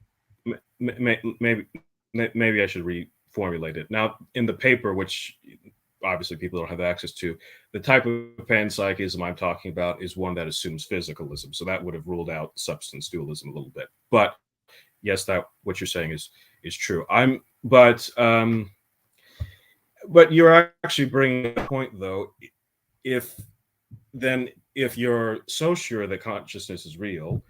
Maybe I should reformulate it. Now, in the paper, which obviously people don't have access to, the type of panpsychism I'm talking about is one that assumes physicalism. So that would have ruled out substance dualism a little bit. But yes, that what you're saying is true. But you're actually bringing a point, though. If you're so sure that consciousness is real,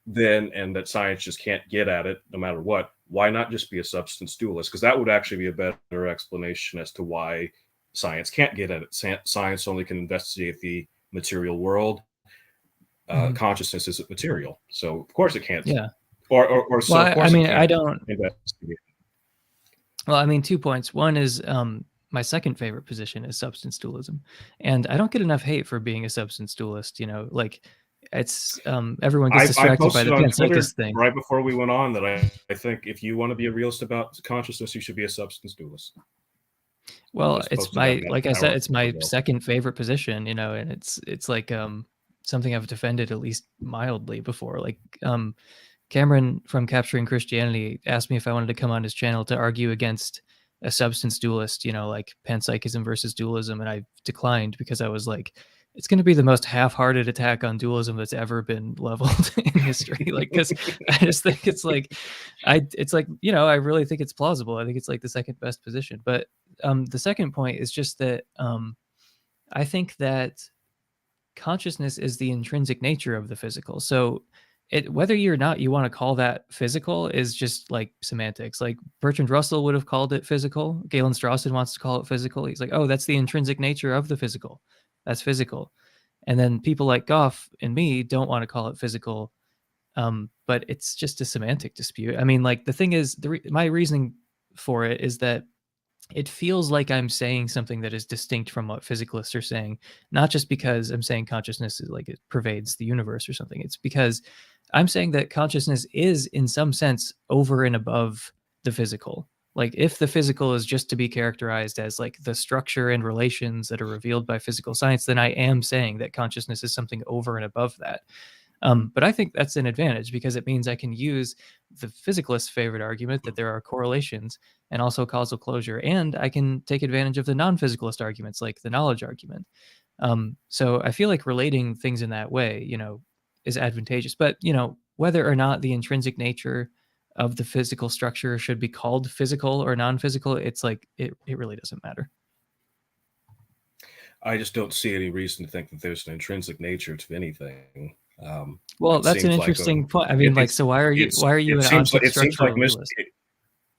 and that science just can't get at it no matter what, why not just be a substance dualist? Because that would actually be a better explanation as to why science can't get at it. Science only can investigate the material world. Consciousness isn't material, so of course it can't. Yeah. Or so. Well, of course I mean, I don't investigate. Well, I mean, 2 points. One is my second favorite position is substance dualism, and I don't get enough hate for being a substance dualist. You know, like, it's everyone gets I distracted by posted the on Twitter panpsychist thing. right before we went on that I think if you want to be a realist about consciousness, you should be a substance dualist. Well, it's my, like I said, it's my ago. second favorite position, you know, and it's like something I've defended at least mildly before. Like Cameron from Capturing Christianity asked me if I wanted to come on his channel to argue against a substance dualist, you know, like panpsychism versus dualism, and I declined because I was like, it's going to be the most half-hearted attack on dualism that's ever been leveled in history. Like, because I just think it's like, you know, I really think it's plausible. I think it's like the second best position. But the second point is just that I think that consciousness is the intrinsic nature of the physical. So whether you or not you want to call that physical is just like semantics. Like Bertrand Russell would have called it physical. Galen Strawson wants to call it physical. He's like, oh, that's the intrinsic nature of the physical. That's physical. And then people like Goff and me don't want to call it physical. But it's just a semantic dispute. I mean, like the thing is, my reasoning for it is that it feels like I'm saying something that is distinct from what physicalists are saying, not just because I'm saying consciousness is like it pervades the universe or something. It's because I'm saying that consciousness is in some sense over and above the physical. Like if the physical is just to be characterized as like the structure and relations that are revealed by physical science, then I am saying that consciousness is something over and above that. But I think that's an advantage because it means I can use the physicalist's favorite argument that there are correlations and also causal closure, and I can take advantage of the non-physicalist arguments like the knowledge argument. So I feel like relating things in that way, you know, is advantageous. But, you know, whether or not the intrinsic nature of the physical structure should be called physical or non-physical, it's like it really doesn't matter. I just don't see any reason to think that there's an intrinsic nature to anything. Well, that's an interesting point. I mean, like, so why are you an ontic structural realist?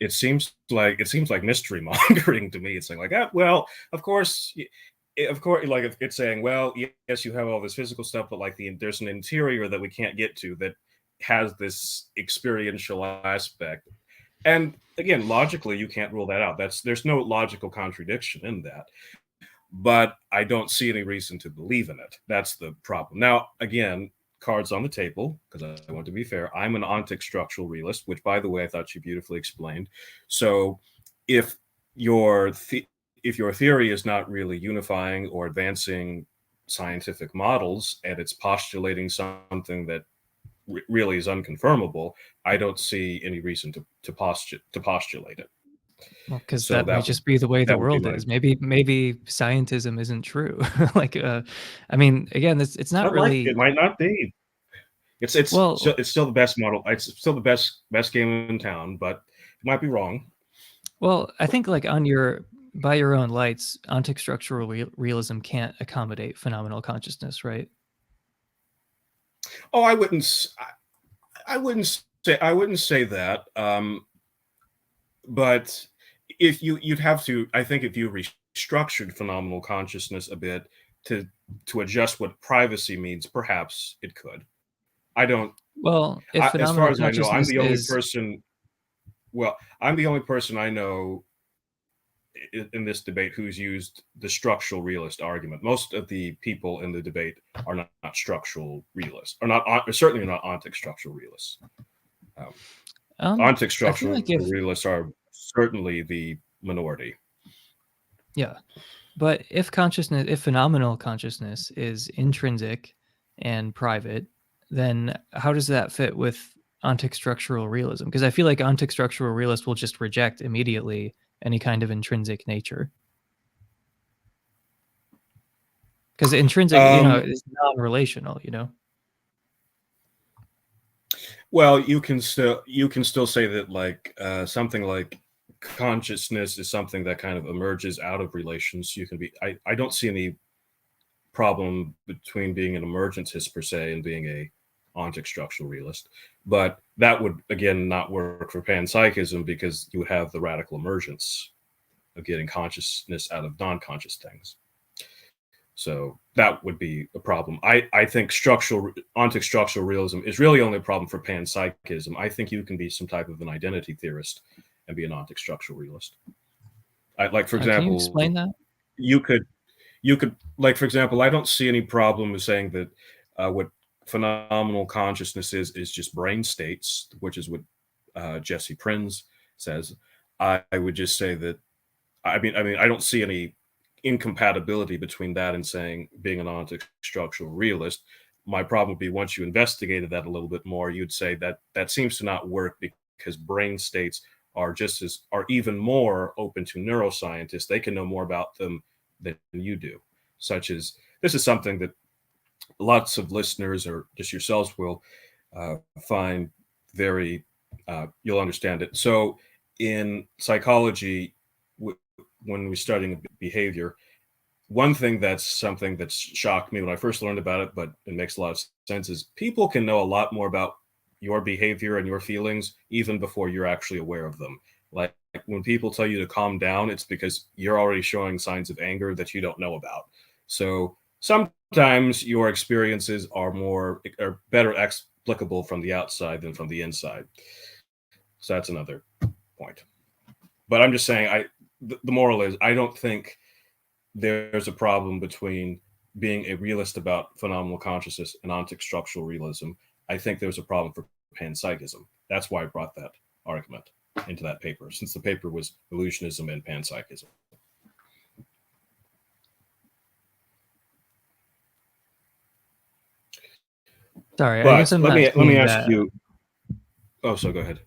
It seems like mystery mongering to me. It's saying like, well, of course, like it's saying, well, yes, you have all this physical stuff, but like there's an interior that we can't get to that has this experiential aspect. And again, logically, you can't rule that out. There's no logical contradiction in that. But I don't see any reason to believe in it. That's the problem. Now, again, cards on the table, because I want to be fair. I'm an ontic structural realist, which, by the way, I thought you beautifully explained. So if your theory is not really unifying or advancing scientific models, and it's postulating something that really is unconfirmable, I don't see any reason to postulate it. Well, because that might just be the way the world is. Maybe scientism isn't true. Like, I mean, again, it's not really. It might not be. It's still the best model. It's still the best game in town, but it might be wrong. Well, I think like by your own lights, ontic structural realism can't accommodate phenomenal consciousness, right? Oh, I wouldn't say that. But if you'd have to, I think if you restructured phenomenal consciousness a bit to adjust what privacy means, perhaps it could. I don't. Well, if as far as I know, I'm the only person. Well, I'm the only person I know in this debate who's used the structural realist argument. Most of the people in the debate are not structural realists, or certainly not ontic structural realists. Ontic structural realists are certainly the minority. Yeah, but if phenomenal consciousness is intrinsic and private, then how does that fit with ontic structural realism? Because I feel like ontic structural realists will just reject immediately any kind of intrinsic nature. Because intrinsic, is non-relational, Well, you can still say that like something like consciousness is something that kind of emerges out of relations. You can be. I don't see any problem between being an emergentist per se and being a ontic structural realist, but that would again not work for panpsychism because you have the radical emergence of getting consciousness out of non-conscious things. So that would be a problem. I think ontic structural realism is really only a problem for panpsychism. I think you can be some type of an identity theorist and be an ontic structural realist. Like for example, can you explain that? You could like for example, I don't see any problem with saying that what phenomenal consciousness is just brain states, which is what Jesse Prinz says, I would just say that I mean I don't see any incompatibility between that and saying being an ontic-structural realist. My problem would be once you investigated that a little bit more, you'd say that that seems to not work because brain states are even more open to neuroscientists. They can know more about them than you do. Such as this is something that lots of listeners or just yourselves will find very you'll understand it. So in psychology, when we're studying behavior, one thing that's something that's shocked me when I first learned about it, but it makes a lot of sense, is people can know a lot more about your behavior and your feelings even before you're actually aware of them. Like when people tell you to calm down, it's because you're already showing signs of anger that you don't know about. So sometimes your experiences are better explicable from the outside than from the inside. So that's another point. But I'm just saying, the moral is I don't think there's a problem between being a realist about phenomenal consciousness and ontic-structural realism. I think there's a problem for panpsychism. That's why I brought that argument into that paper, since the paper was Illusionism and Panpsychism. Sorry, But I guess I'm let not me seeing ask that. you. Oh, so go ahead.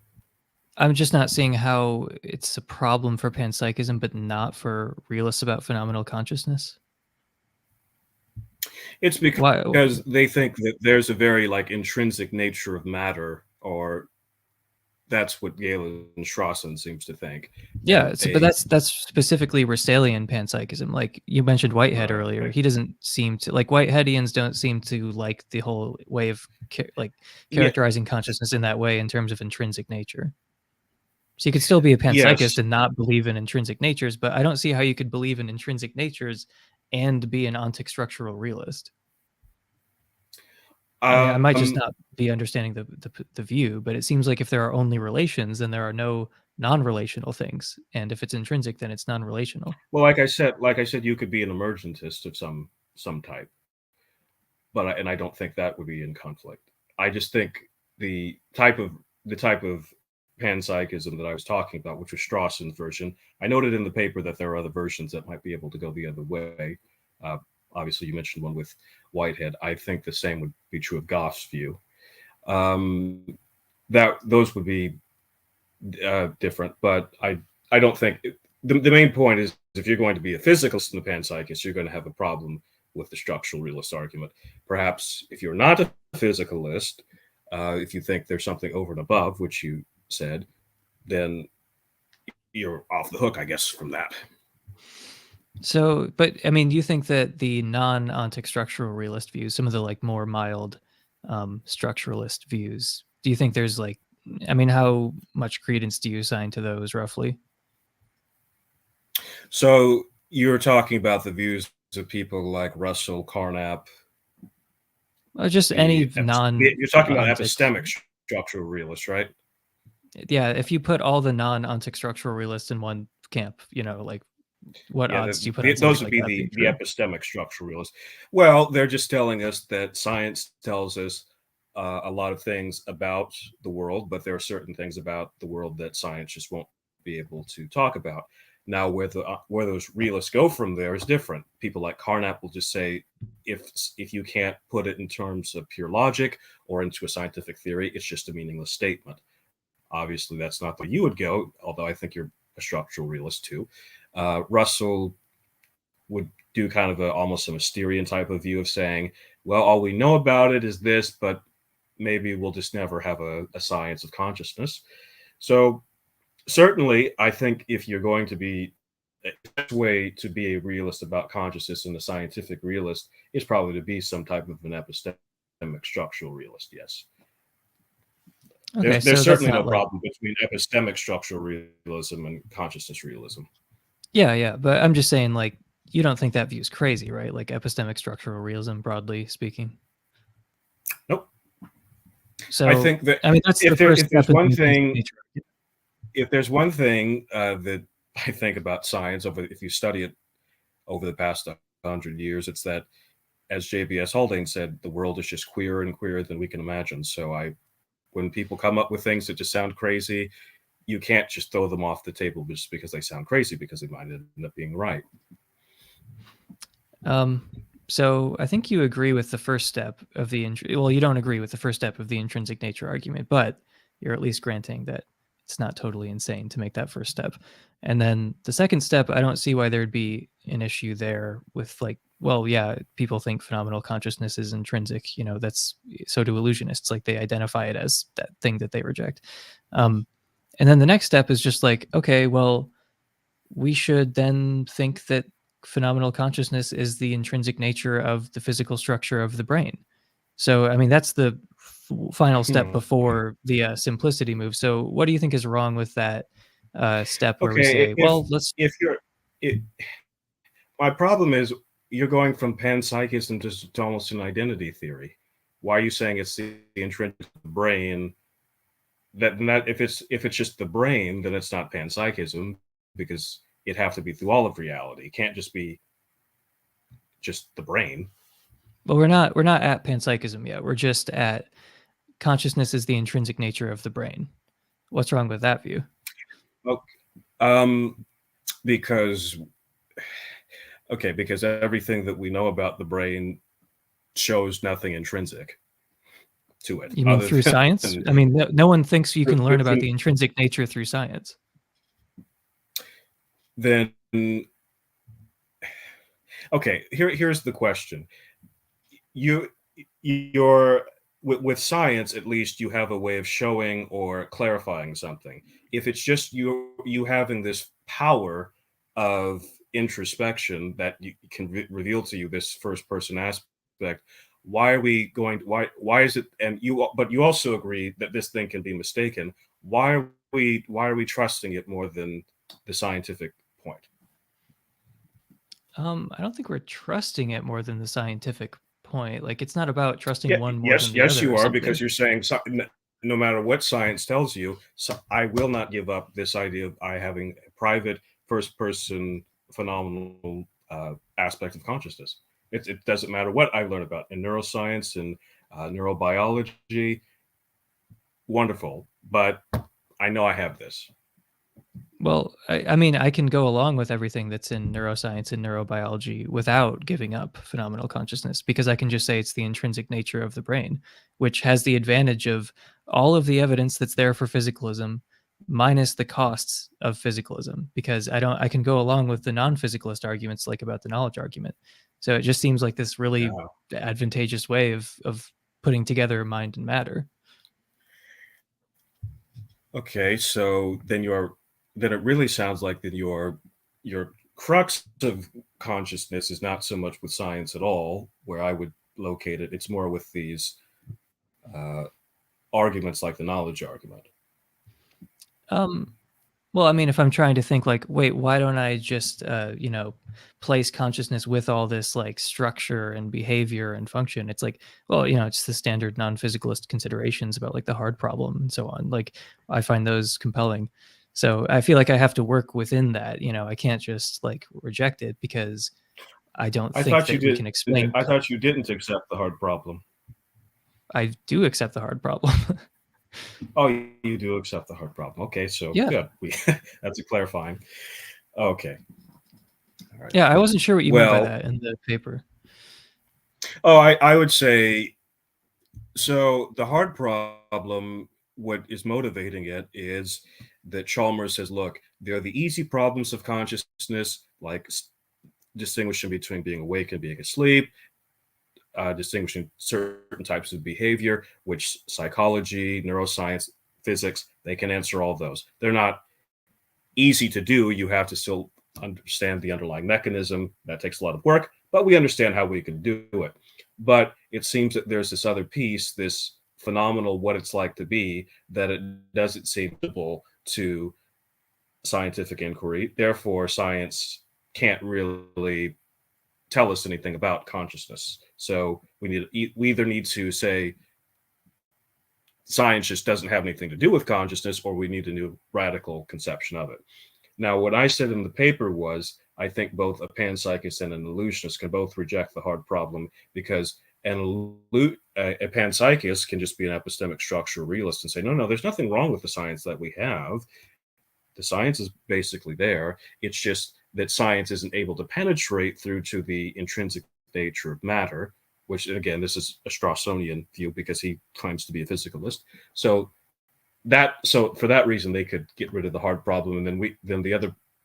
I'm just not seeing how it's a problem for panpsychism, but not for realists about phenomenal consciousness. It's because they think that there's a very intrinsic nature of matter, or that's what Galen Strawson seems to think. Yeah, but that's specifically Russellian panpsychism. Like you mentioned Whitehead earlier. Right. He doesn't seem to Whiteheadians don't seem to like the whole way of characterizing consciousness in that way in terms of intrinsic nature. So you could still be a panpsychist and not believe in intrinsic natures, but I don't see how you could believe in intrinsic natures and be an ontic-structural realist. I mean, I might just not be understanding the view, but it seems like if there are only relations, then there are no non-relational things, and if it's intrinsic, then it's non-relational. Well, like I said, you could be an emergentist of some type, but I don't think that would be in conflict. I just think the type of panpsychism that I was talking about, which was Strawson's version. I noted in the paper that there are other versions that might be able to go the other way. Obviously, you mentioned one with Whitehead. I think the same would be true of Goff's view. That those would be different, but I don't think the main point is if you're going to be a physicalist in the panpsychist, you're going to have a problem with the structural realist argument. Perhaps if you're not a physicalist, if you think there's something over and above, which you said, then you're off the hook, I guess, from that. So, but I mean, do you think that the non-ontic structural realist views, some of the more mild structuralist views, do you think there's I mean, how much credence do you assign to those roughly? So you're talking about the views of people like Russell, Carnap. Just any You're talking about epistemic structural realists, right? Yeah, if you put all the non-ontic structural realists in one camp, what odds do you put on those would like be the epistemic structural realists? Well, they're just telling us that science tells us a lot of things about the world, but there are certain things about the world that science just won't be able to talk about. Now, where those realists go from there is different. People like Carnap will just say, if you can't put it in terms of pure logic or into a scientific theory, it's just a meaningless statement. Obviously, that's not where you would go, although I think you're a structural realist too. Russell would do kind of almost a Mysterian type of view of saying, well, all we know about it is this, but maybe we'll just never have a science of consciousness. So certainly, I think if you're going to be the best way to be a realist about consciousness and a scientific realist is probably to be some type of an epistemic structural realist, yes. Okay, there's certainly no problem between epistemic structural realism and consciousness realism. Yeah, but I'm just saying, you don't think that view is crazy, right? Like epistemic structural realism, broadly speaking. Nope. So I think that that's if there's one thing that I think about science if you study it over the past 100 years, it's that as JBS Haldane said, the world is just queerer and queerer than we can imagine. So when people come up with things that just sound crazy, you can't just throw them off the table just because they sound crazy, because they might end up being right. So I think you agree with the first step of the well, you don't agree with the first step of the intrinsic nature argument, but you're at least granting that it's not totally insane to make that first step. And then the second step, I don't see why there'd be an issue there with like, well, yeah, people think phenomenal consciousness is intrinsic. That's so do illusionists. Like they identify it as that thing that they reject. And then the next step is just like, okay, well, we should then think that phenomenal consciousness is the intrinsic nature of the physical structure of the brain. So, I mean, that's the final step before the simplicity move. So, what do you think is wrong with that step where we say, well, let's. My problem is you're going from panpsychism to almost an identity theory. Why are you saying it's the intrinsic brain? That if it's just the brain, then it's not panpsychism, because it'd have to be through all of reality. It can't just be just the brain. Well, we're not at panpsychism yet. We're just at consciousness is the intrinsic nature of the brain. What's wrong with that view? Because everything that we know about the brain shows nothing intrinsic to it. You mean through science? I mean, no one thinks you can learn about the intrinsic nature through science. Then, okay, here's the question. You're with science, at least you have a way of showing or clarifying something. If it's just you having this power of introspection that you can reveal to you this first person aspect, why are we going? Why is it? And but you also agree that this thing can be mistaken. Why are we trusting it more than the scientific point? I don't think we're trusting it more than the scientific point. Like, it's not about trusting one more than the other. Yes, you are, because you're saying no matter what science tells you, I will not give up this idea of I having a private first-person phenomenal aspect of consciousness. It doesn't matter what I learn about in neuroscience and neurobiology. Wonderful, but I know I have this. Well, I mean, I can go along with everything that's in neuroscience and neurobiology without giving up phenomenal consciousness, because I can just say it's the intrinsic nature of the brain, which has the advantage of all of the evidence that's there for physicalism minus the costs of physicalism, because I can go along with the non-physicalist arguments, like about the knowledge argument. So it just seems like this really advantageous way of putting together mind and matter. Okay, so then it really sounds like that your crux of consciousness is not so much with science at all, where I would locate it. It's more with these arguments like the knowledge argument. Well, I mean, if I'm trying to think like, wait, why don't I just, place consciousness with all this like structure and behavior and function? It's like, well, it's the standard non-physicalist considerations about like the hard problem and so on. Like, I find those compelling. So I feel like I have to work within that. I can't just like reject it because I don't think that we can explain. I thought you didn't accept the hard problem. I do accept the hard problem. Oh, you do accept the hard problem. Okay, so yeah. Good. That's a clarifying. Okay. All right. Yeah, I wasn't sure what you meant by that in the paper. Oh, I would say, so the hard problem, what is motivating it is that Chalmers says, look, there are the easy problems of consciousness, like distinguishing between being awake and being asleep, distinguishing certain types of behavior, which psychology, neuroscience, physics, they can answer all those. They're not easy to do. You have to still understand the underlying mechanism. That takes a lot of work, but we understand how we can do it. But it seems that there's this other piece, this phenomenal what it's like to be, that it doesn't seem to scientific inquiry. Therefore, science can't really tell us anything about consciousness. So we either need to say science just doesn't have anything to do with consciousness, or we need a new radical conception of it. Now, what I said in the paper was I think both a panpsychist and an illusionist can both reject the hard problem, because a panpsychist can just be an epistemic structural realist and say, no, there's nothing wrong with the science that we have. The science is basically there. It's just that science isn't able to penetrate through to the intrinsic nature of matter, which, again, this is a Straussian view because he claims to be a physicalist. So for that reason, they could get rid of the hard problem. And then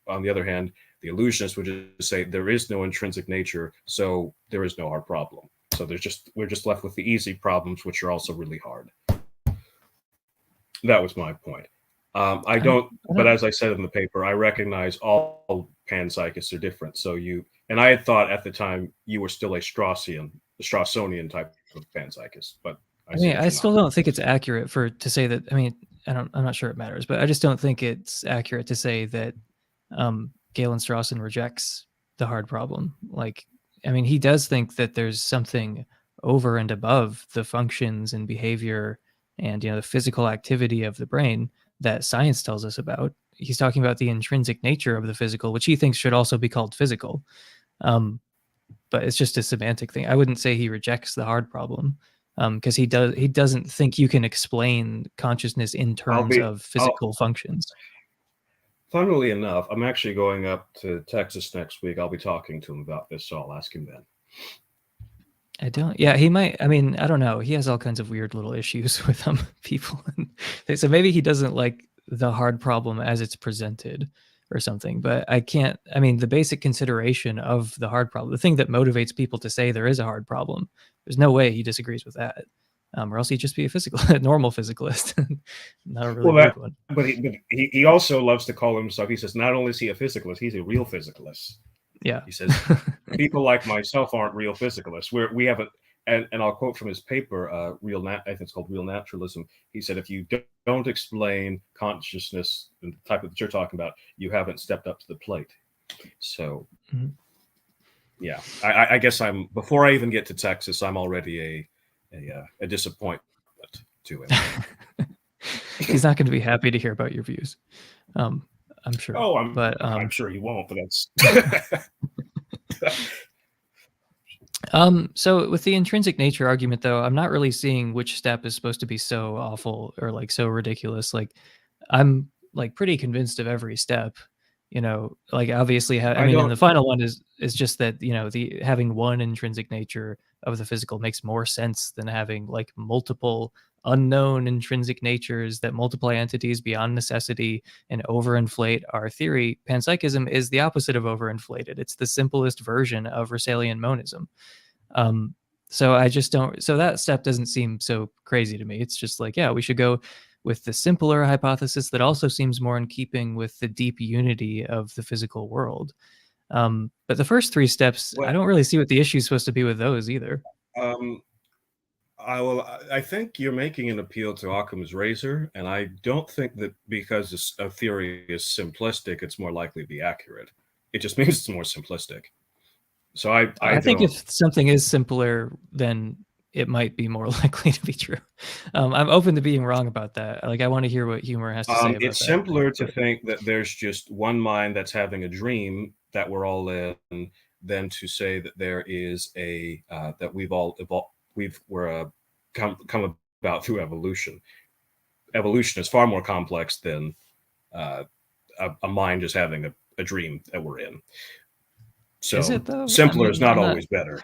on the other hand, the illusionists would just say there is no intrinsic nature, so there is no hard problem. So we're just left with the easy problems, which are also really hard. That was my point. But as I said in the paper, I recognize all panpsychists are different. So and I had thought at the time you were still a Straussian type of panpsychist, but I still don't think it's accurate to say that. I mean, I'm not sure it matters, but I just don't think it's accurate to say that Galen Strawson rejects the hard problem. Like, I mean, he does think that there's something over and above the functions and behavior and, the physical activity of the brain that science tells us about. He's talking about the intrinsic nature of the physical, which he thinks should also be called physical. But it's just a semantic thing. I wouldn't say he rejects the hard problem, because he doesn't think you can explain consciousness in terms of physical functions. Funnily enough, I'm actually going up to Texas next week. I'll be talking to him about this, so I'll ask him then. He might. I mean, I don't know. He has all kinds of weird little issues with people. So maybe he doesn't like the hard problem as it's presented or something, but the basic consideration of the hard problem, the thing that motivates people to say there is a hard problem, there's no way he disagrees with that. Or else he'd just be a normal physicalist, not a really weird one. But he also loves to call himself, he says, not only is he a physicalist, he's a real physicalist. Yeah. He says, people like myself aren't real physicalists. We have and I'll quote from his paper, I think it's called Real Naturalism. He said, if you don't explain consciousness and the type that you're talking about, you haven't stepped up to the plate. So, yeah, I guess before I even get to Texas, I'm already a disappointment to him. He's not going to be happy to hear about your views. I'm sure. Oh, I'm sure he won't, but that's. So with the intrinsic nature argument, though, I'm not really seeing which step is supposed to be so awful or like so ridiculous. Like, I'm like pretty convinced of every step. Like, obviously, and the final one is just that the having one intrinsic nature of the physical makes more sense than having like multiple unknown intrinsic natures that multiply entities beyond necessity and overinflate our theory. Panpsychism is the opposite of overinflated. It's the simplest version of Russellian monism. So I just don't. So that step doesn't seem so crazy to me. It's just like, yeah, we should go with the simpler hypothesis that also seems more in keeping with the deep unity of the physical world. But the first three steps, I don't really see what the issue is supposed to be with those either. I think you're making an appeal to Occam's razor, and I don't think that because a theory is simplistic, it's more likely to be accurate. It just means it's more simplistic. So I think if something is simpler, then it might be more likely to be true. I'm open to being wrong about that. Like, I want to hear what humor has to say about it's that. simpler to think that there's just one mind that's having a dream that we're all in, than to say that there is that we've all evolved. We're come about through evolution. Evolution is far more complex than a mind just having a dream that we're in. So is it, though? Simpler is not always better.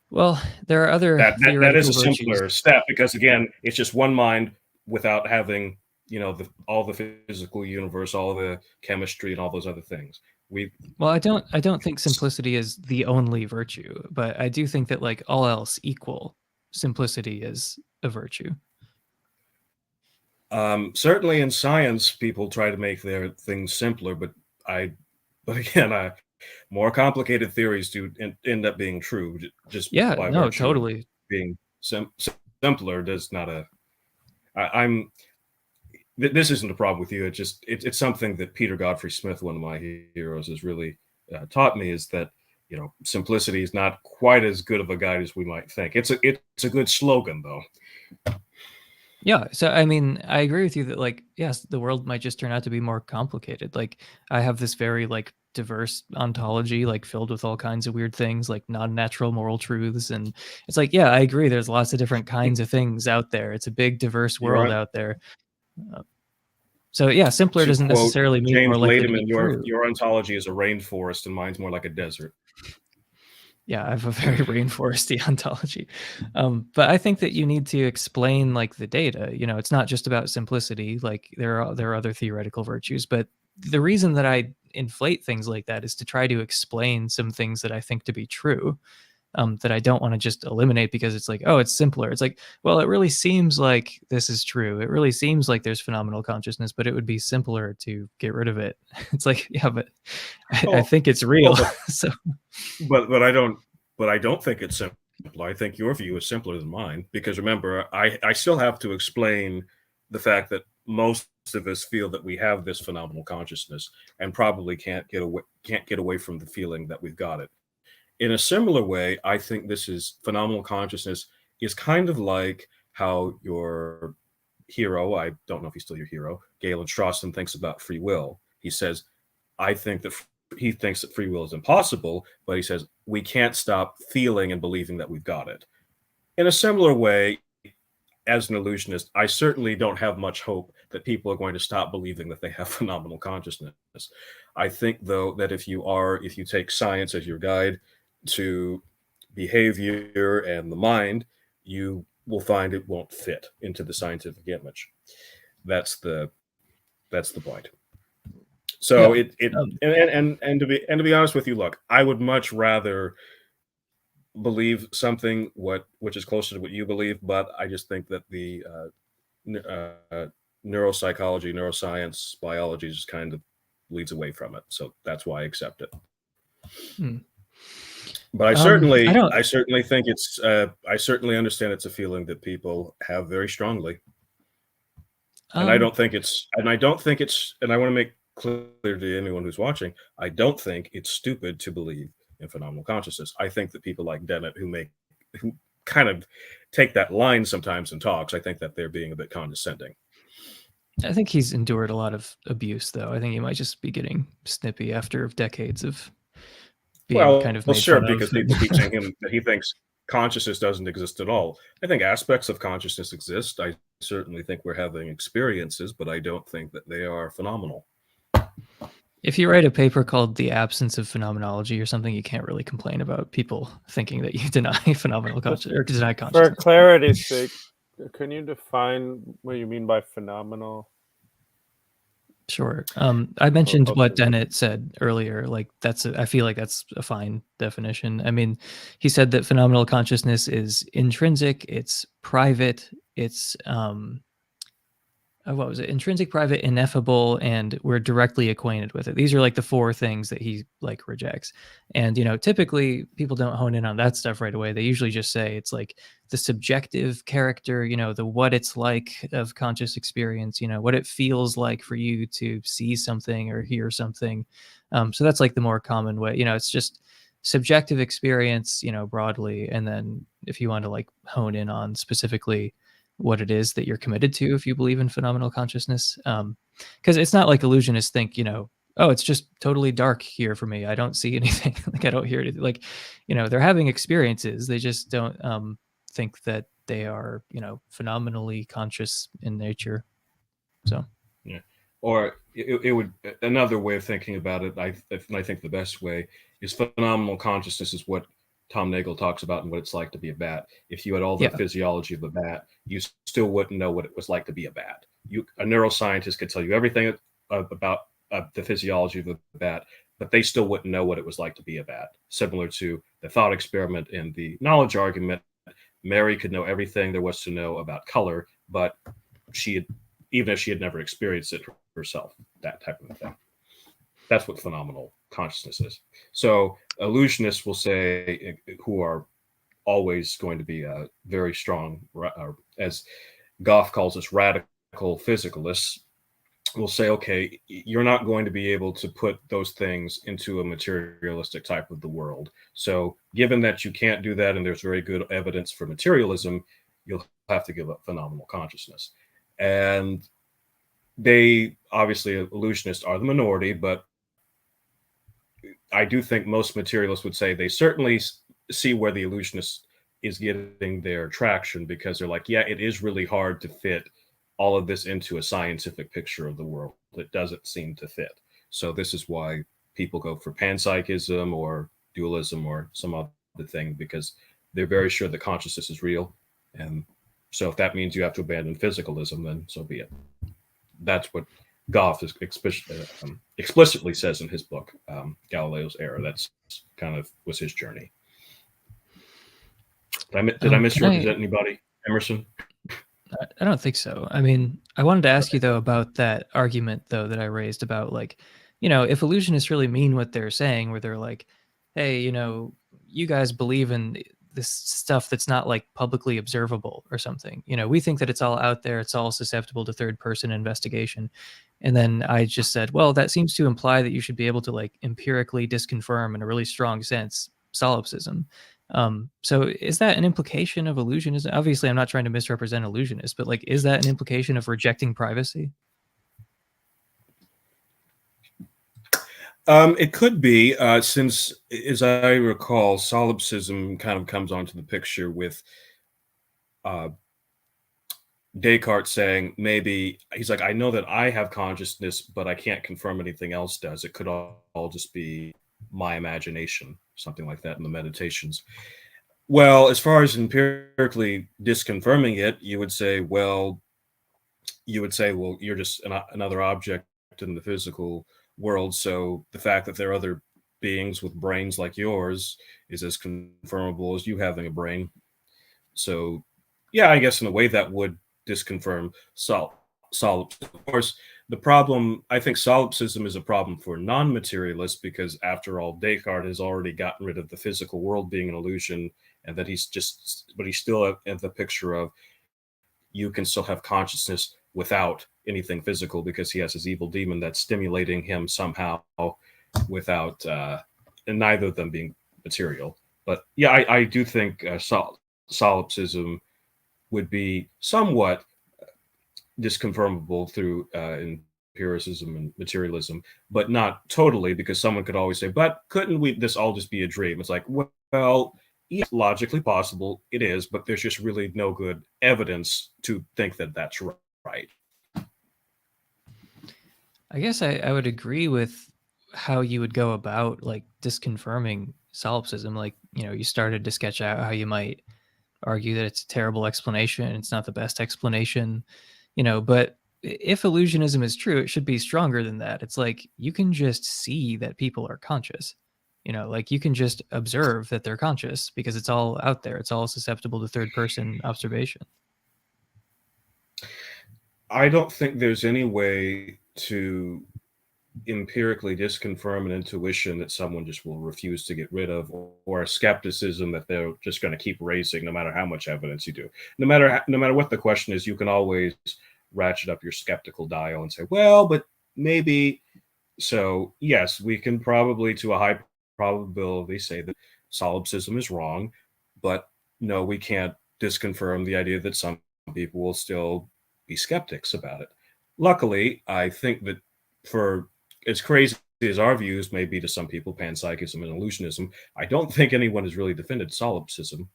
Well, there are other that is a virtues. simpler step, because again, it's just one mind without having all the physical universe, all the chemistry, and all those other things. Well, I don't think simplicity is the only virtue, but I do think that, like, all else equal, simplicity is a virtue. Certainly in science, people try to make their things simpler, but again, more complicated theories do end up being true. Just by virtue totally of being simpler does not this isn't a problem with you. It's something that Peter Godfrey Smith, one of my heroes, has really taught me, is that simplicity is not quite as good of a guide as we might think. It's a good slogan, though. Yeah, so I mean, I agree with you that, like, yes, the world might just turn out to be more complicated. Like, I have this very like diverse ontology, like filled with all kinds of weird things, like non-natural moral truths. And it's like, yeah, I agree. There's lots of different kinds of things out there. It's a big, diverse world out there. So yeah, simpler To doesn't quote necessarily mean James more likely to be Lademan, true. your ontology is a rainforest and mine's more like a desert. Yeah, I have a very rainforesty ontology. But I think that you need to explain like the data. You know, it's not just about simplicity. Like there are other theoretical virtues, but the reason that I inflate things like that is to try to explain some things that I think to be true. That I don't want to just eliminate because it's like, oh, it's simpler. It's like, well, it really seems like this is true. It really seems like there's phenomenal consciousness, but it would be simpler to get rid of it. It's like, yeah, but I think it's real. So, but I don't think it's simple. I think your view is simpler than mine, because remember, I still have to explain the fact that most of us feel that we have this phenomenal consciousness and probably can't get away from the feeling that we've got it. In a similar way, I think this is phenomenal consciousness is kind of like how your hero, I don't know if he's still your hero, Galen Strawson, thinks about free will. He says, I think that he thinks that free will is impossible, but he says we can't stop feeling and believing that we've got it. In a similar way, as an illusionist, I certainly don't have much hope that people are going to stop believing that they have phenomenal consciousness. I think, though, that if you take science as your guide to behavior and the mind, you will find it won't fit into the scientific image. That's the point. So yeah. and to be honest with you, look, I would much rather believe something which is closer to what you believe, but I just think that the neuropsychology, neuroscience, biology just kind of leads away from it. So that's why I accept it. But I certainly think it's I certainly understand it's a feeling that people have very strongly. And I don't think it's and I want to make clear to anyone who's watching, I don't think it's stupid to believe in phenomenal consciousness. I think that people like Dennett who kind of take that line sometimes in talks, I think that they're being a bit condescending. I think he's endured a lot of abuse, though. I think he might just be getting snippy after decades of being kind of made sure, fun because of. people keep saying him that he thinks consciousness doesn't exist at all. I think aspects of consciousness exist. I certainly think we're having experiences, but I don't think that they are phenomenal. If you write a paper called The Absence of Phenomenology or something, you can't really complain about people thinking that you deny phenomenal consciousness or deny consciousness. For clarity's sake, can you define what you mean by phenomenal? Sure. I mentioned what Dennett said earlier. Like I feel like that's a fine definition. I mean, he said that phenomenal consciousness is intrinsic, it's private, it's what was it? Intrinsic, private, ineffable, and we're directly acquainted with it. These are like the four things that he like rejects. And, you know, typically people don't hone in on that stuff right away. They usually just say it's like the subjective character, you know, the what it's like of conscious experience, you know, what it feels like for you to see something or hear something. So that's like the more common way, you know, it's just subjective experience, you know, broadly. And then if you want to like hone in on specifically what it is that you're committed to, if you believe in phenomenal consciousness, because it's not like illusionists think, you know, oh, it's just totally dark here for me, I don't see anything, like I don't hear anything. Like, you know, they're having experiences, they just don't think that they are, you know, phenomenally conscious in nature. So yeah, or it would, another way of thinking about it, I think the best way is phenomenal consciousness is what Tom Nagel talks about and what it's like to be a bat. If you had all the physiology of a bat, you still wouldn't know what it was like to be a bat. A neuroscientist could tell you everything about the physiology of a bat, but they still wouldn't know what it was like to be a bat. Similar to the thought experiment and the knowledge argument, Mary could know everything there was to know about color, but even if she had never experienced it herself, that type of thing. That's what phenomenal consciousness is. So illusionists will say, who are always going to be very strong, as Goff calls us, radical physicalists, will say, okay, you're not going to be able to put those things into a materialistic type of the world. So given that you can't do that, and there's very good evidence for materialism, you'll have to give up phenomenal consciousness. And they, obviously, illusionists are the minority, but I do think most materialists would say they certainly see where the illusionist is getting their traction, because they're like, yeah, it is really hard to fit all of this into a scientific picture of the world. It doesn't seem to fit. So this is why people go for panpsychism or dualism or some other thing, because they're very sure that consciousness is real. And so if that means you have to abandon physicalism, then so be it. That's what Goff is explicitly says in his book, Galileo's Error. That's kind of was his journey. Did I misrepresent anybody, Emerson? I don't think so. I mean, I wanted to ask you though about that argument though that I raised about, like, you know, if illusionists really mean what they're saying, where they're like, hey, you know, you guys believe in this stuff that's not like publicly observable or something. You know, we think that it's all out there, it's all susceptible to third person investigation. And then I just said, well, that seems to imply that you should be able to like empirically disconfirm in a really strong sense solipsism. So is that an implication of illusionism? Obviously, I'm not trying to misrepresent illusionists, but like, is that an implication of rejecting privacy? It could be, since, as I recall, solipsism kind of comes onto the picture with Descartes saying, maybe he's like, I know that I have consciousness, but I can't confirm anything else does. It could all just be my imagination, something like that in the Meditations. Well, as far as empirically disconfirming it, you would say, well, you're just another object in the physical world. So the fact that there are other beings with brains like yours is as confirmable as you having a brain. So, yeah, I guess in a way that would disconfirm solipsism. Of course, the problem, I think solipsism is a problem for non-materialists, because after all, Descartes has already gotten rid of the physical world being an illusion, and that he's still at the picture of you can still have consciousness without anything physical, because he has his evil demon that's stimulating him somehow without, and neither of them being material. But yeah, I do think solipsism would be somewhat disconfirmable through empiricism and materialism, but not totally, because someone could always say, but couldn't this all just be a dream? It's like, well, it's logically possible, it is, but there's just really no good evidence to think that that's right. I guess I would agree with how you would go about like disconfirming solipsism. Like, you know, you started to sketch out how you might argue that it's a terrible explanation, it's not the best explanation, you know, but if illusionism is true, it should be stronger than that. It's like you can just see that people are conscious, you know, like you can just observe that they're conscious because it's all out there, it's all susceptible to third person observation. I don't think there's any way to empirically disconfirm an intuition that someone just will refuse to get rid of, or a skepticism that they're just going to keep raising no matter how much evidence you do. No matter what the question is, you can always ratchet up your skeptical dial and say, well, but maybe. So yes, we can probably to a high probability say that solipsism is wrong, but no, we can't disconfirm the idea that some people will still be skeptics about it. Luckily, I think that, for as crazy as our views may be to some people, panpsychism and illusionism, I don't think anyone has really defended solipsism.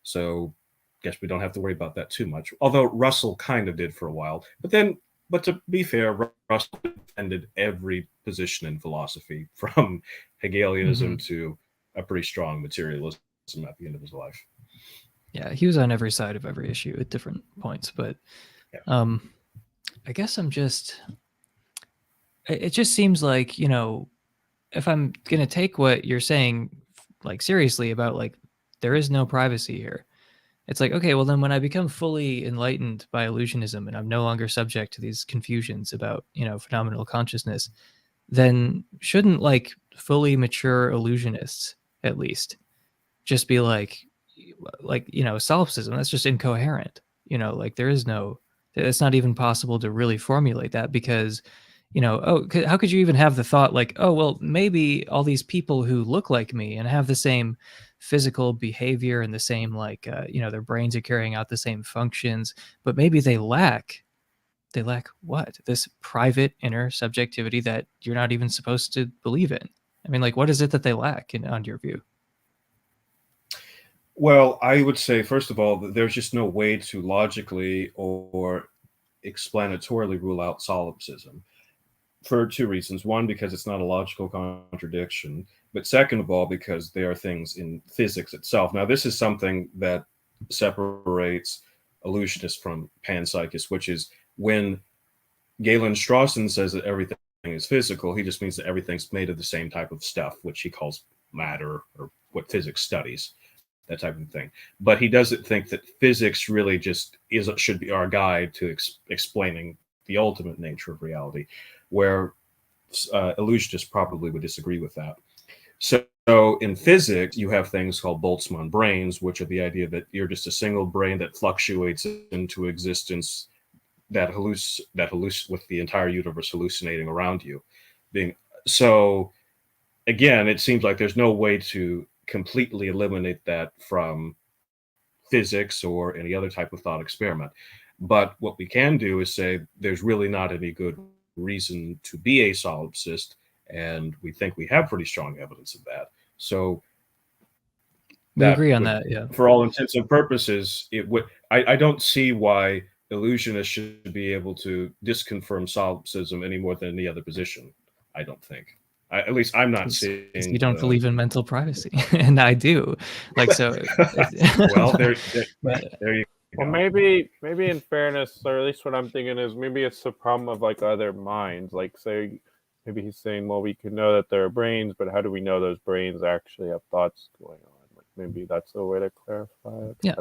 So I guess we don't have to worry about that too much. Although Russell kind of did for a while. But to be fair, Russell defended every position in philosophy, from Hegelianism to a pretty strong materialism at the end of his life. Yeah, he was on every side of every issue at different points. But yeah. I guess it just seems like, you know, if I'm going to take what you're saying like seriously about like there is no privacy here, it's like, okay, well then when I become fully enlightened by illusionism and I'm no longer subject to these confusions about, you know, phenomenal consciousness, then shouldn't like fully mature illusionists at least just be like, you know, solipsism, that's just incoherent, you know, like there is no, it's not even possible to really formulate that, because, you know, how could you even have the thought like, oh, well, maybe all these people who look like me and have the same physical behavior and the same, like, you know, their brains are carrying out the same functions, but maybe they lack what? This private inner subjectivity that you're not even supposed to believe in. I mean, like, what is it that they lack on your view? Well, I would say, first of all, that there's just no way to logically or explanatorily rule out solipsism for two reasons. One, because it's not a logical contradiction, but second of all, because there are things in physics itself. Now, this is something that separates illusionists from panpsychists, which is when Galen Strawson says that everything is physical, he just means that everything's made of the same type of stuff, which he calls matter, or what physics studies, that type of thing. But he doesn't think that physics really just should be our guide to explaining the ultimate nature of reality, where illusionists probably would disagree with that. So in physics, you have things called Boltzmann brains, which are the idea that you're just a single brain that fluctuates into existence, that with the entire universe hallucinating around you. So again, it seems like there's no way to completely eliminate that from physics or any other type of thought experiment. But what we can do is say there's really not any good reason to be a solipsist, and we think we have pretty strong evidence of that. So we agree on that, yeah. For all intents and purposes, it would. I don't see why illusionists should be able to disconfirm solipsism any more than any other position. I don't think. At least I'm not seeing. You don't believe in mental privacy, and I do. Like, so. Well, there you go. Well, maybe in fairness, or at least what I'm thinking is maybe it's the problem of like other minds. Like, say, maybe he's saying, well, we can know that there are brains, but how do we know those brains actually have thoughts going on? Like, maybe that's the way to clarify it. Yeah.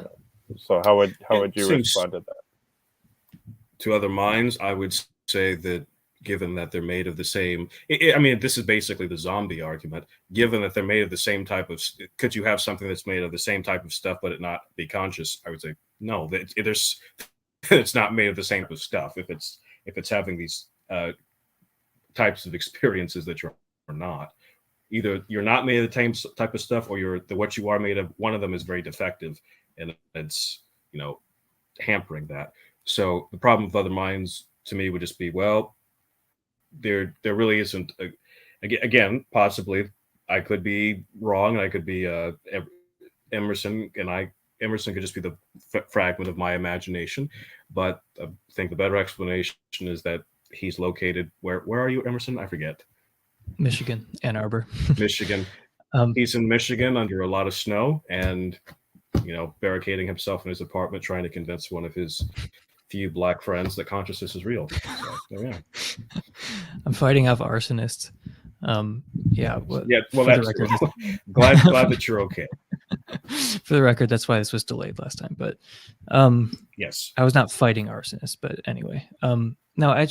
So how would you respond to that? To other minds, I would say that given that they're made of the same, I mean, this is basically the zombie argument. Given that they're made of the same type of, could you have something that's made of the same type of stuff, but it not be conscious? I would say no. It's not made of the same type of stuff. If it's having these types of experiences that you're not. Either you're not made of the same type of stuff, or what you are made of. One of them is very defective, and it's hampering that. So the problem with other minds, to me, would just be, well, there really isn't. Again, possibly I could be wrong, and I could be Emerson, and Emerson could just be the fragment of my imagination. But I think the better explanation is that he's located where are you, Emerson? I forget. Michigan, Ann Arbor. Michigan. He's in Michigan under a lot of snow, and barricading himself in his apartment, trying to convince one of his few black friends that consciousness is real. So, yeah. I'm fighting off arsonists. Yeah. Well, that's glad that you're okay. For the record, that's why this was delayed last time. But yes, I was not fighting arsonists. But anyway, no,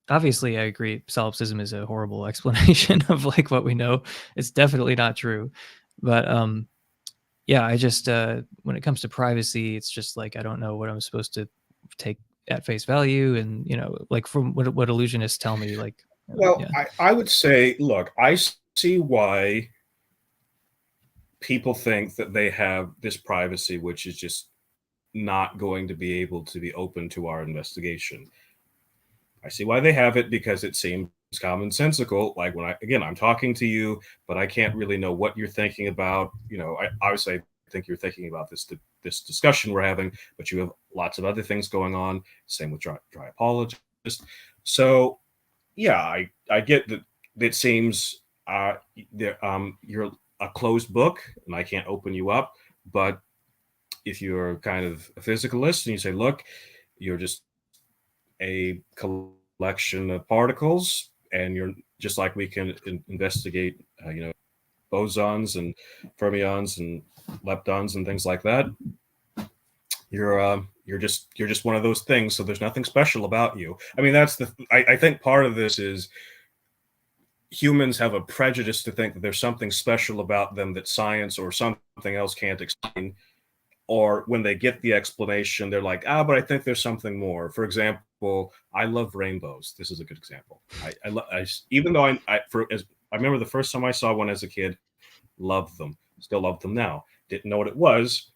obviously I agree. Solipsism is a horrible explanation of like what we know. It's definitely not true. But yeah, I just when it comes to privacy, it's just like I don't know what I'm supposed to take at face value, and like from what illusionists tell me, like. Well, yeah. I would say, look, I see why people think that they have this privacy, which is just not going to be able to be open to our investigation. I see why they have it, because it seems commonsensical. Like when I'm talking to you, but I can't really know what you're thinking about. I obviously think you're thinking about this discussion we're having, but you have lots of other things going on. Same with dry apologists. So yeah, I get that. It seems you're a closed book, and I can't open you up. But if you're kind of a physicalist and you say, look, you're just a collection of particles, and you're just like we can investigate, bosons and fermions and leptons and things like that. You're just one of those things. So there's nothing special about you. I mean, I think part of this is humans have a prejudice to think that there's something special about them that science or something else can't explain. Or when they get the explanation, they're like, but I think there's something more. For example, I love rainbows. This is a good example. Even though I remember the first time I saw one as a kid, loved them, still love them now. Didn't know what it was,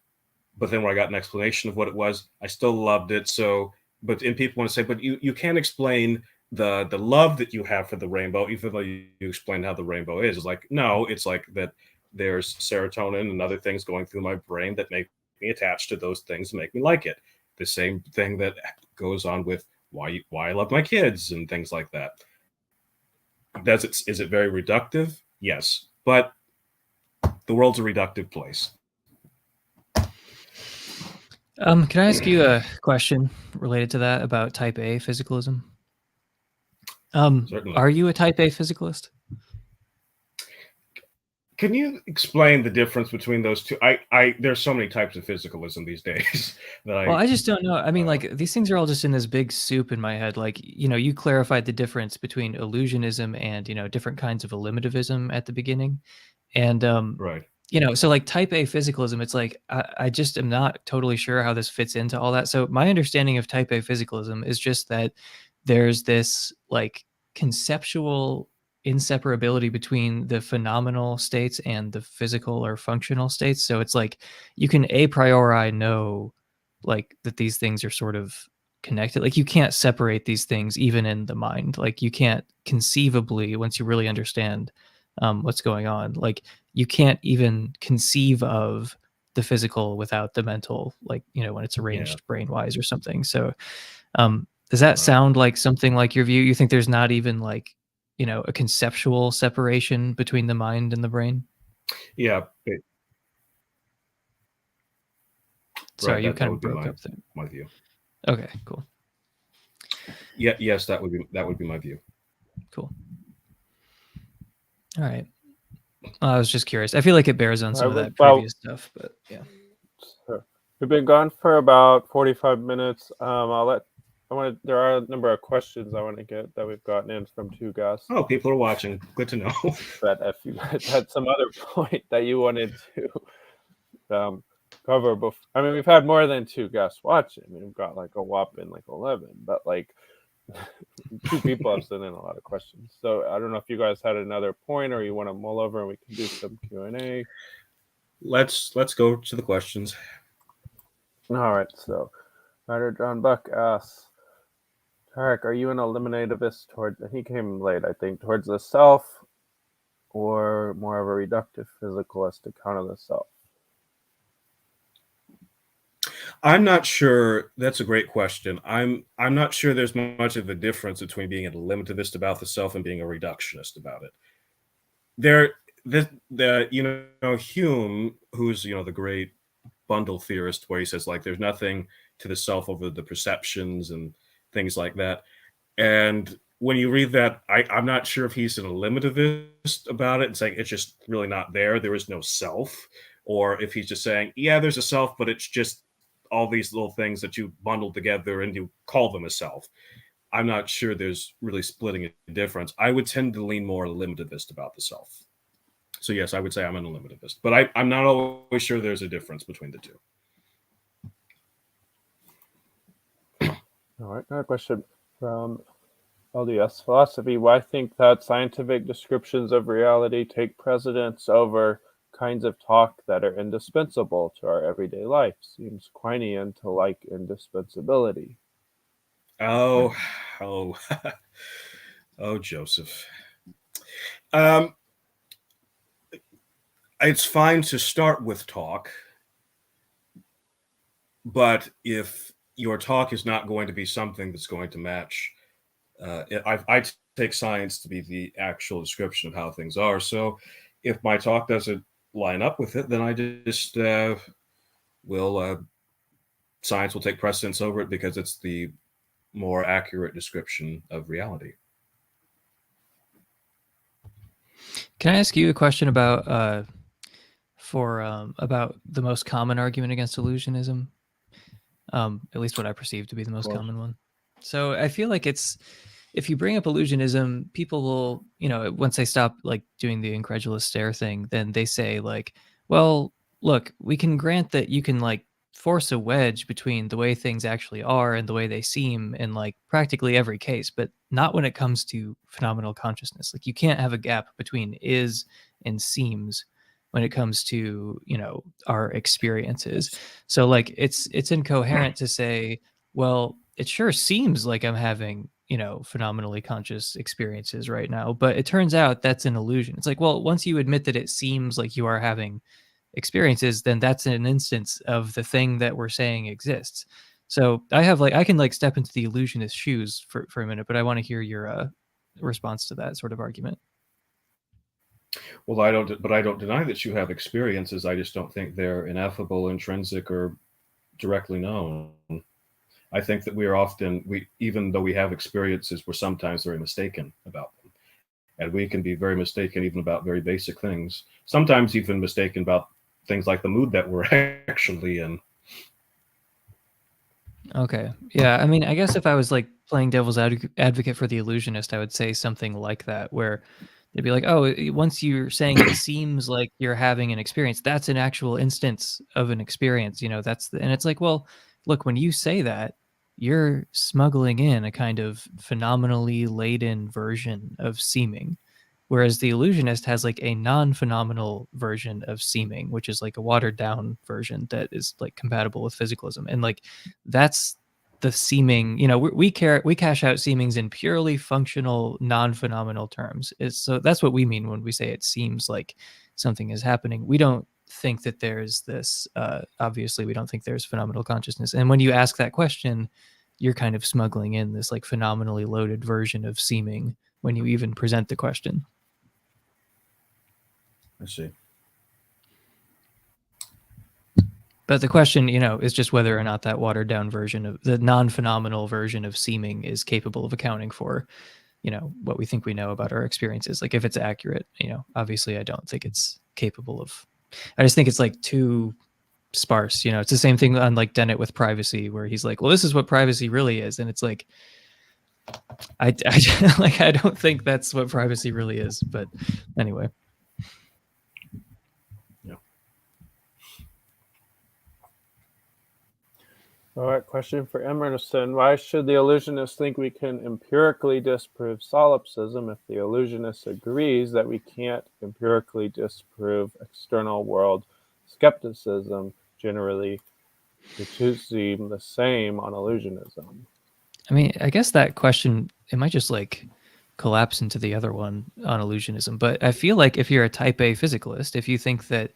but then when I got an explanation of what it was, I still loved it. So, and people want to say, but you can't explain the love that you have for the rainbow, even though you explain how the rainbow is like, no, it's like that there's serotonin and other things going through my brain that make me attached to those things and make me like it. The same thing that goes on with why I love my kids and things like that. Is it very reductive? Yes, but the world's a reductive place. Can I ask you a question related to that about type A physicalism? Certainly. Are you a type A physicalist? Can you explain the difference between those two? There's so many types of physicalism these days that I just don't know. I mean, like, these things are all just in this big soup in my head. Like, you clarified the difference between illusionism and, different kinds of eliminativism at the beginning. And, right. So like type A physicalism, it's like, I just am not totally sure how this fits into all that. So my understanding of type A physicalism is just that there's this like conceptual inseparability between the phenomenal states and the physical or functional states. So it's like you can a priori know like that these things are sort of connected. Like you can't separate these things even in the mind. Like you can't conceivably, once you really understand what's going on, like you can't even conceive of the physical without the mental, like, when it's arranged brain wise or something. So does that sound like something like your view? You think there's not even like, a conceptual separation between the mind and the brain? Yeah. Sorry, right, you kind of broke up there. My view. Okay, cool. Yeah, yes, that would be my view. Cool. All right. I was just curious. I feel like it bears on some of that previous stuff, but yeah. Sure. We've been gone for about 45 minutes. There are a number of questions I want to get that we've gotten in from two guests. Oh, people are watching. Good to know. But if you guys had some other point that you wanted to cover before, I mean, we've had more than two guests watching. We've got like a whopping like 11, but like two people have sent in a lot of questions. So I don't know if you guys had another point or you want to mull over and we can do some Q&A. Let's go to the questions. All right. So Writer John Buck asks, Tarik, are you an eliminativist he came late, I think, towards the self, or more of a reductive physicalist to counter the self? I'm not sure. That's a great question. I'm not sure there's much of a difference between being an eliminativist about the self and being a reductionist about it. Hume, who's the great bundle theorist, where he says like there's nothing to the self over the perceptions and things like that. And when you read that, I'm not sure if he's an eliminativist about it and saying it's just really not there. There is no self. Or if he's just saying, yeah, there's a self, but it's just all these little things that you bundle together and you call them a self. I'm not sure there's really splitting a difference. I would tend to lean more eliminativist about the self. So yes, I would say I'm an eliminativist, but I'm not always sure there's a difference between the two. All right, another question from LDS Philosophy. Why think that scientific descriptions of reality take precedence over kinds of talk that are indispensable to our everyday life? Seems Quinean to like indispensability. Oh, Joseph. It's fine to start with talk, but if your talk is not going to be something that's going to match, I take science to be the actual description of how things are. So if my talk doesn't line up with it, then I just science will take precedence over it because it's the more accurate description of reality. Can I ask you a question about about the most common argument against illusionism? At least what I perceive to be the most common one. So I feel like if you bring up illusionism, people will, once they stop like doing the incredulous stare thing, then they say like, well, look, we can grant that you can like force a wedge between the way things actually are and the way they seem in like practically every case, but not when it comes to phenomenal consciousness. Like you can't have a gap between is and seems when it comes to, our experiences. So like it's incoherent to say, well, it sure seems like I'm having, phenomenally conscious experiences right now. But it turns out that's an illusion. It's like, well, once you admit that it seems like you are having experiences, then that's an instance of the thing that we're saying exists. So I can step into the illusionist shoes for a minute, but I want to hear your response to that sort of argument. Well, I don't deny that you have experiences. I just don't think they're ineffable, intrinsic, or directly known. I think that even though we have experiences, we're sometimes very mistaken about them. And we can be very mistaken even about very basic things. Sometimes even mistaken about things like the mood that we're actually in. Okay. Yeah. I mean, I guess if I was like playing devil's advocate for the illusionist, I would say something like that, where they'd be like, oh, once you're saying it seems like you're having an experience, that's an actual instance of an experience. And it's like, well, look, when you say that, you're smuggling in a kind of phenomenally laden version of seeming. Whereas the illusionist has like a non-phenomenal version of seeming, which is like a watered down version that is like compatible with physicalism. And like that's the seeming, we cash out seemings in purely functional, non-phenomenal terms. So that's what we mean when we say it seems like something is happening. We don't think that there's this, obviously we don't think there's phenomenal consciousness. And when you ask that question, you're kind of smuggling in this like phenomenally loaded version of seeming when you even present the question. I see. But the question, is just whether or not that watered down version of the non-phenomenal version of seeming is capable of accounting for, what we think we know about our experiences. Like if it's accurate, obviously I don't think it's capable of, I just think it's like too sparse. It's the same thing on like Dennett with privacy, where he's like, well, this is what privacy really is. And it's like, I don't think that's what privacy really is. But anyway. All right, question for Emerson. Why should the illusionist think we can empirically disprove solipsism if the illusionist agrees that we can't empirically disprove external world skepticism generally, the two seem the same on illusionism? I mean, I guess that question, it might just like collapse into the other one on illusionism. But I feel like if you're a type A physicalist, if you think that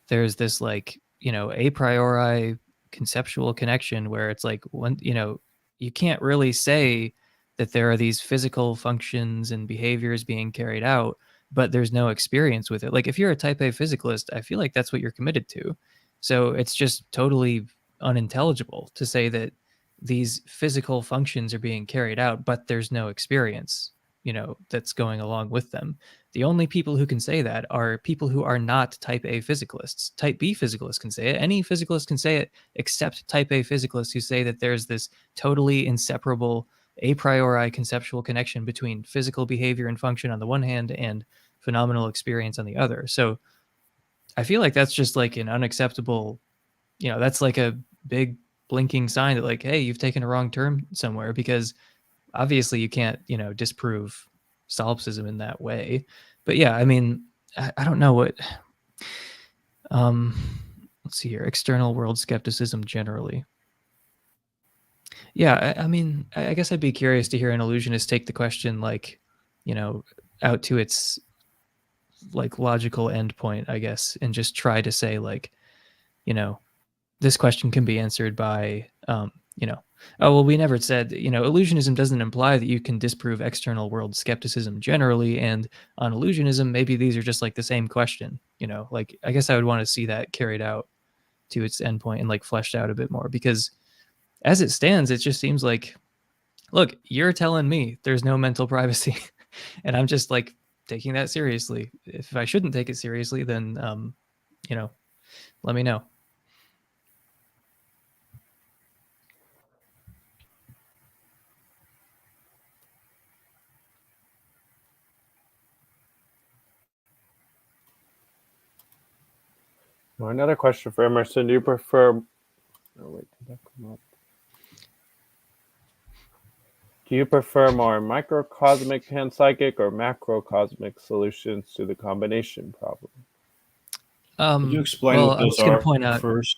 there's this like, a priori conceptual connection where it's like when you can't really say that there are these physical functions and behaviors being carried out, but there's no experience with it. Like if you're a type A physicalist, I feel like that's what you're committed to. So it's just totally unintelligible to say that these physical functions are being carried out, but there's no experience that's going along with them. The only people who can say that are people who are not type A physicalists. Type B physicalists can say it. Any physicalist can say it except type A physicalists, who say that there's this totally inseparable a priori conceptual connection between physical behavior and function on the one hand and phenomenal experience on the other. So I feel like that's just like an unacceptable, that's like a big blinking sign that like, hey, you've taken a wrong turn somewhere, because obviously you can't, disprove solipsism in that way. But yeah, I mean, I don't know what, let's see here, external world skepticism generally. Yeah, I mean, I guess I'd be curious to hear an illusionist take the question like, out to its like logical endpoint, I guess, and just try to say like, this question can be answered by, oh, well, we never said, illusionism doesn't imply that you can disprove external world skepticism generally. And on illusionism, maybe these are just like the same question, like, I guess I would want to see that carried out to its endpoint and like fleshed out a bit more, because as it stands, it just seems like, look, you're telling me there's no mental privacy and I'm just like taking that seriously. If I shouldn't take it seriously, then, let me know. Well, another question for Emerson. Do you prefer... Oh, wait, did that come up? Do you prefer more microcosmic panpsychic or macrocosmic solutions to the combination problem? Could you explain what those are first?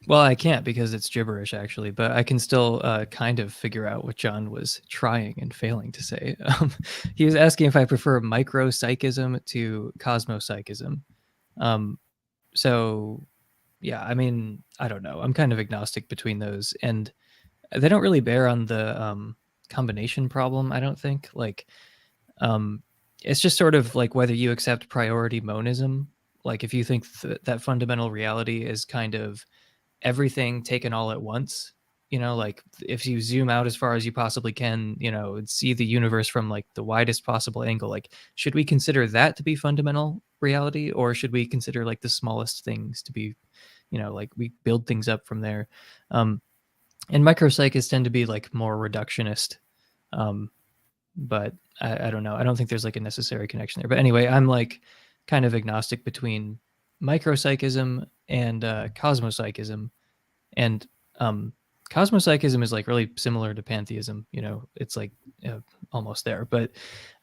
Well, I can't because it's gibberish, actually, but I can still kind of figure out what John was trying and failing to say. He was asking if I prefer micropsychism to cosmopsychism. So, yeah, I mean, I don't know. I'm kind of agnostic between those, and they don't really bear on the combination problem, I don't think. Like, it's just sort of like whether you accept priority monism. Like, if you think that fundamental reality is kind of everything taken all at once, like if you zoom out as far as you possibly can, and see the universe from like the widest possible angle, like should we consider that to be fundamental reality, or should we consider like the smallest things to be, like we build things up from there? And micropsychists tend to be like more reductionist, but I don't know, I don't think there's like a necessary connection there. But anyway, I'm like kind of agnostic between micropsychism and cosmopsychism. And cosmopsychism is like really similar to pantheism. It's like almost there. But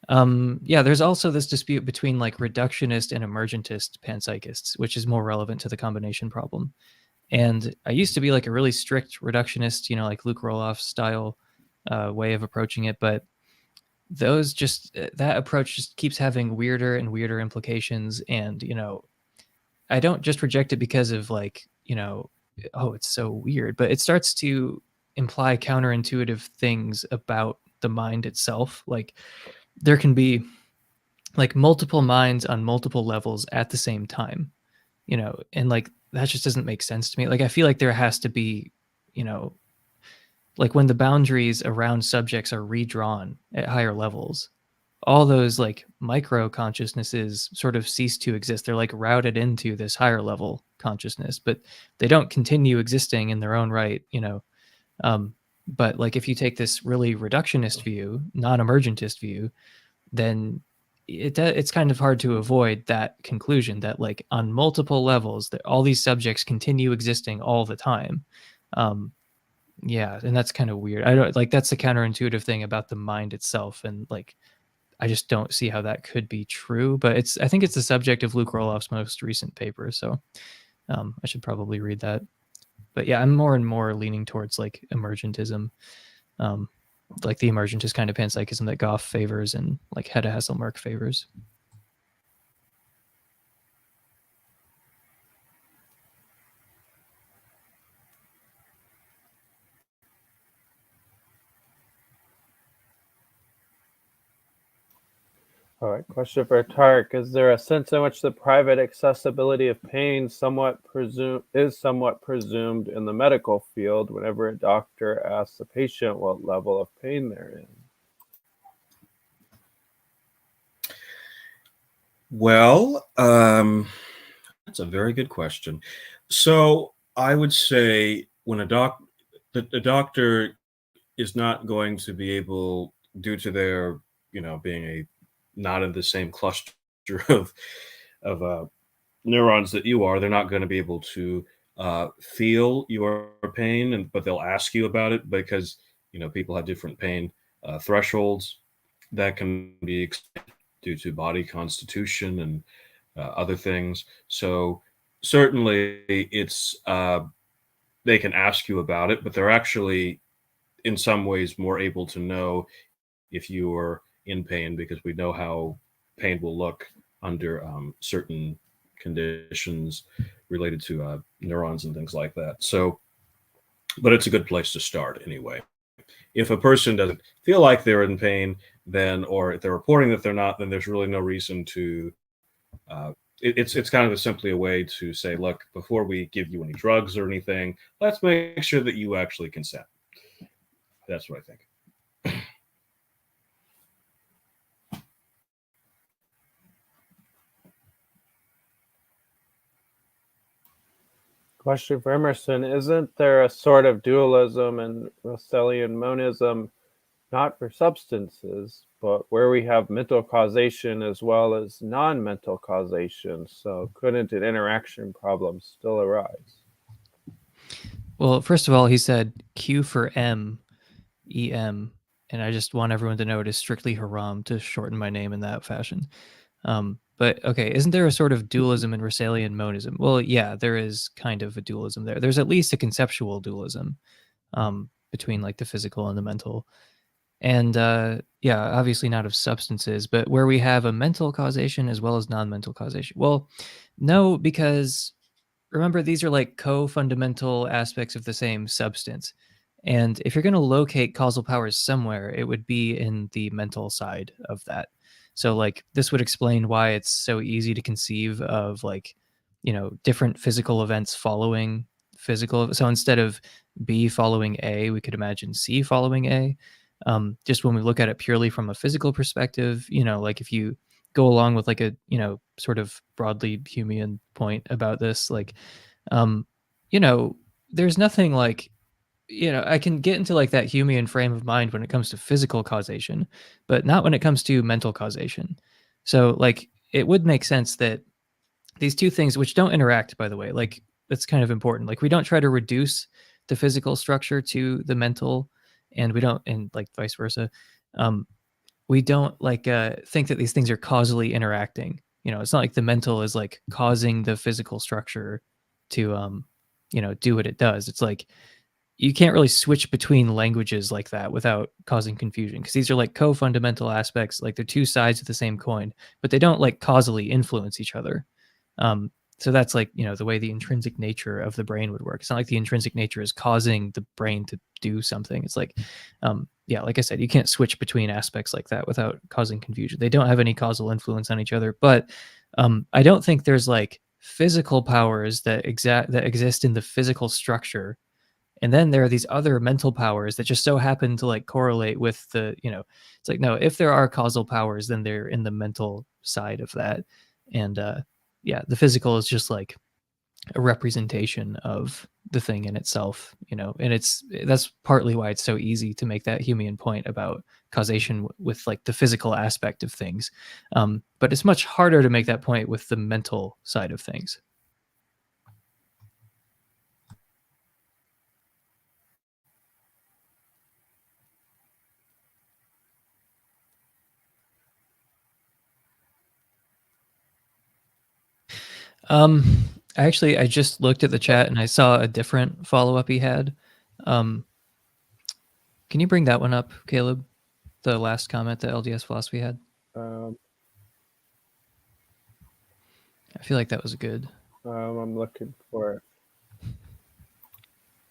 yeah, there's also this dispute between like reductionist and emergentist panpsychists, which is more relevant to the combination problem. And I used to be like a really strict reductionist, like Luke Roloff style way of approaching it. But that approach just keeps having weirder and weirder implications. And, I don't just reject it because of like, oh, it's so weird, but it starts to imply counterintuitive things about the mind itself. Like there can be like multiple minds on multiple levels at the same time, and like that just doesn't make sense to me. Like I feel like there has to be, like when the boundaries around subjects are redrawn at higher levels, all those like micro consciousnesses sort of cease to exist. They're like routed into this higher level consciousness, but they don't continue existing in their own right, but like if you take this really reductionist view, non-emergentist view, then it's kind of hard to avoid that conclusion that like on multiple levels that all these subjects continue existing all the time. Yeah, and that's kind of weird. I don't like, that's the counterintuitive thing about the mind itself, and like I just don't see how that could be true. But I think it's the subject of Luke Roloff's most recent paper, so I should probably read that. But yeah, I'm more and more leaning towards like emergentism, like the emergentist kind of panpsychism that Goff favors and like Hedda Hasselmark favors. All right, question for Tarik. Is there a sense in which the private accessibility of pain is somewhat presumed in the medical field whenever a doctor asks a patient what level of pain they're in? Well, that's a very good question. So I would say when the doctor is not going to be able, due to their, being not in the same cluster of neurons that you are, they're not going to be able to feel your pain, but they'll ask you about it because people have different pain thresholds that can be due to body constitution and other things. So certainly it's they can ask you about it, but they're actually in some ways more able to know if you are in pain, because we know how pain will look under certain conditions related to neurons and things like that. So, but it's a good place to start anyway. If a person doesn't feel like they're in pain, then, or if they're reporting that they're not, then there's really no reason to. It's kind of simply a way to say, look, before we give you any drugs or anything, let's make sure that you actually consent. That's what I think. Question for Emerson. Isn't there a sort of dualism in Russellian monism, not for substances, but where we have mental causation as well as non-mental causation? So couldn't an interaction problem still arise? Well, first of all, he said Q for M, EM, and I just want everyone to know it is strictly haram to shorten my name in that fashion. But okay, isn't there a sort of dualism in Russellian monism? Well, yeah, there is kind of a dualism there. There's at least a conceptual dualism between like the physical and the mental. And yeah, obviously not of substances, but where we have a mental causation as well as non-mental causation. Well, no, because remember, these are like co-fundamental aspects of the same substance. And if you're going to locate causal powers somewhere, it would be in the mental side of that. So like this would explain why it's so easy to conceive of like, you know, different physical events following physical. So instead of B following A, we could imagine C following A. Just when we look at it purely from a physical perspective, you know, like if you go along with like a, you know, sort of broadly Humean point about this, like, you know, there's nothing like, you know, I can get into like that Humean frame of mind when it comes to physical causation, but not when it comes to mental causation. So like it would make sense that these two things, which don't interact, by the way, like that's kind of important. Like we don't try to reduce the physical structure to the mental, and we don't, and like vice versa. We don't like think that these things are causally interacting. You know, it's not like the mental is like causing the physical structure to you know, do what it does. It's like you can't really switch between languages like that without causing confusion, because these are like co-fundamental aspects, like they're two sides of the same coin, but they don't like causally influence each other. So that's like, you know, the way the intrinsic nature of the brain would work. It's not like the intrinsic nature is causing the brain to do something. It's like, yeah, like I said, you can't switch between aspects like that without causing confusion. They don't have any causal influence on each other. But I don't think there's like physical powers that exist in the physical structure, and then there are these other mental powers that just so happen to like correlate with the, you know, it's like, no, if there are causal powers, then they're in the mental side of that. And yeah, the physical is just like a representation of the thing in itself, you know, and that's partly why it's so easy to make that Humean point about causation with like the physical aspect of things. But it's much harder to make that point with the mental side of things. Actually, I just looked at the chat and I saw a different follow-up he had. Can you bring that one up, Caleb? The last comment that LDS Philosophy had? Um, I feel like that was good. I'm looking for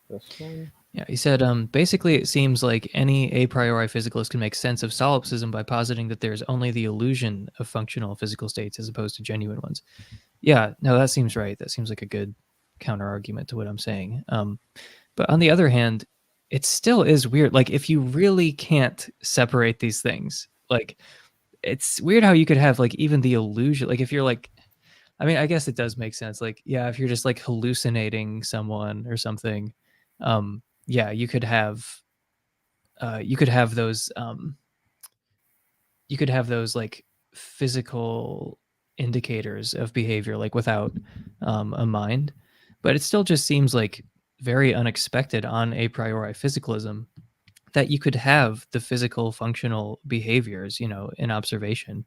this one. Yeah, he said, basically it seems like any a priori physicalist can make sense of solipsism by positing that there's only the illusion of functional physical states as opposed to genuine ones. Yeah, no, that seems right. That seems like a good counter argument to what I'm saying. But on the other hand, it still is weird. Like if you really can't separate these things, like it's weird how you could have like even the illusion. Like if you're like, I mean, I guess it does make sense. Like, yeah, if you're just like hallucinating someone or something, yeah, you could have those like physical indicators of behavior like without a mind, but it still just seems like very unexpected on a priori physicalism that you could have the physical functional behaviors, you know, in observation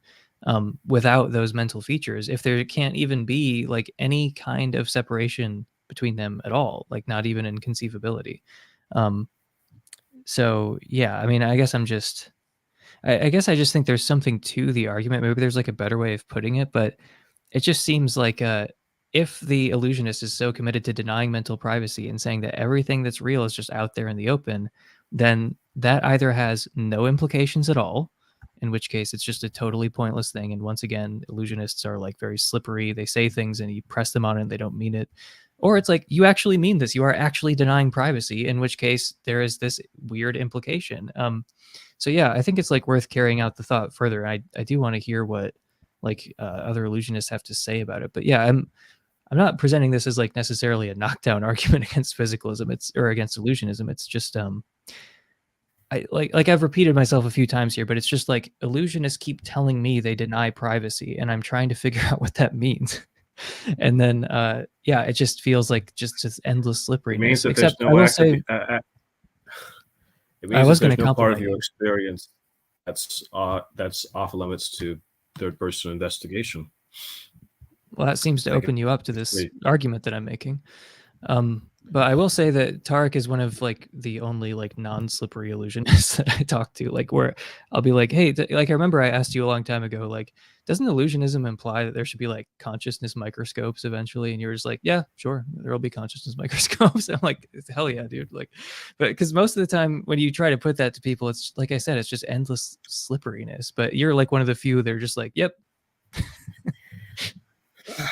without those mental features, if there can't even be like any kind of separation between them at all, like not even in conceivability. So yeah, I mean, I guess I guess I just think there's something to the argument. Maybe there's like a better way of putting it, but it just seems like if the illusionist is so committed to denying mental privacy and saying that everything that's real is just out there in the open, then that either has no implications at all, in which case it's just a totally pointless thing. And once again, illusionists are like very slippery. They say things and you press them on it and they don't mean it. Or it's like, you actually mean this. You are actually denying privacy, in which case there is this weird implication. So yeah, I think it's like worth carrying out the thought further. I do want to hear what like other illusionists have to say about it. But yeah, I'm not presenting this as like necessarily a knockdown argument against physicalism. Or against illusionism. It's just I like I've repeated myself a few times here, but it's just like illusionists keep telling me they deny privacy, and I'm trying to figure out what that means. And then yeah, it just feels like just this endless slipperiness. It means that Except there's I no will say, it means was that there's gonna no part of compliment your you. experience that's off limits to third person investigation. Well, that seems to I think open you up to this great. argument that I'm making. But I will say that Tarik is one of like the only like non-slippery illusionists that I talk to, like where I'll be like, hey, like I remember I asked you a long time ago, like, doesn't illusionism imply that there should be like consciousness microscopes eventually? And you're just like, yeah, sure, there'll be consciousness microscopes. I'm like, hell yeah, dude. Like, but because most of the time when you try to put that to people, it's like I said, it's just endless slipperiness. But you're like one of the few that are just like, yep.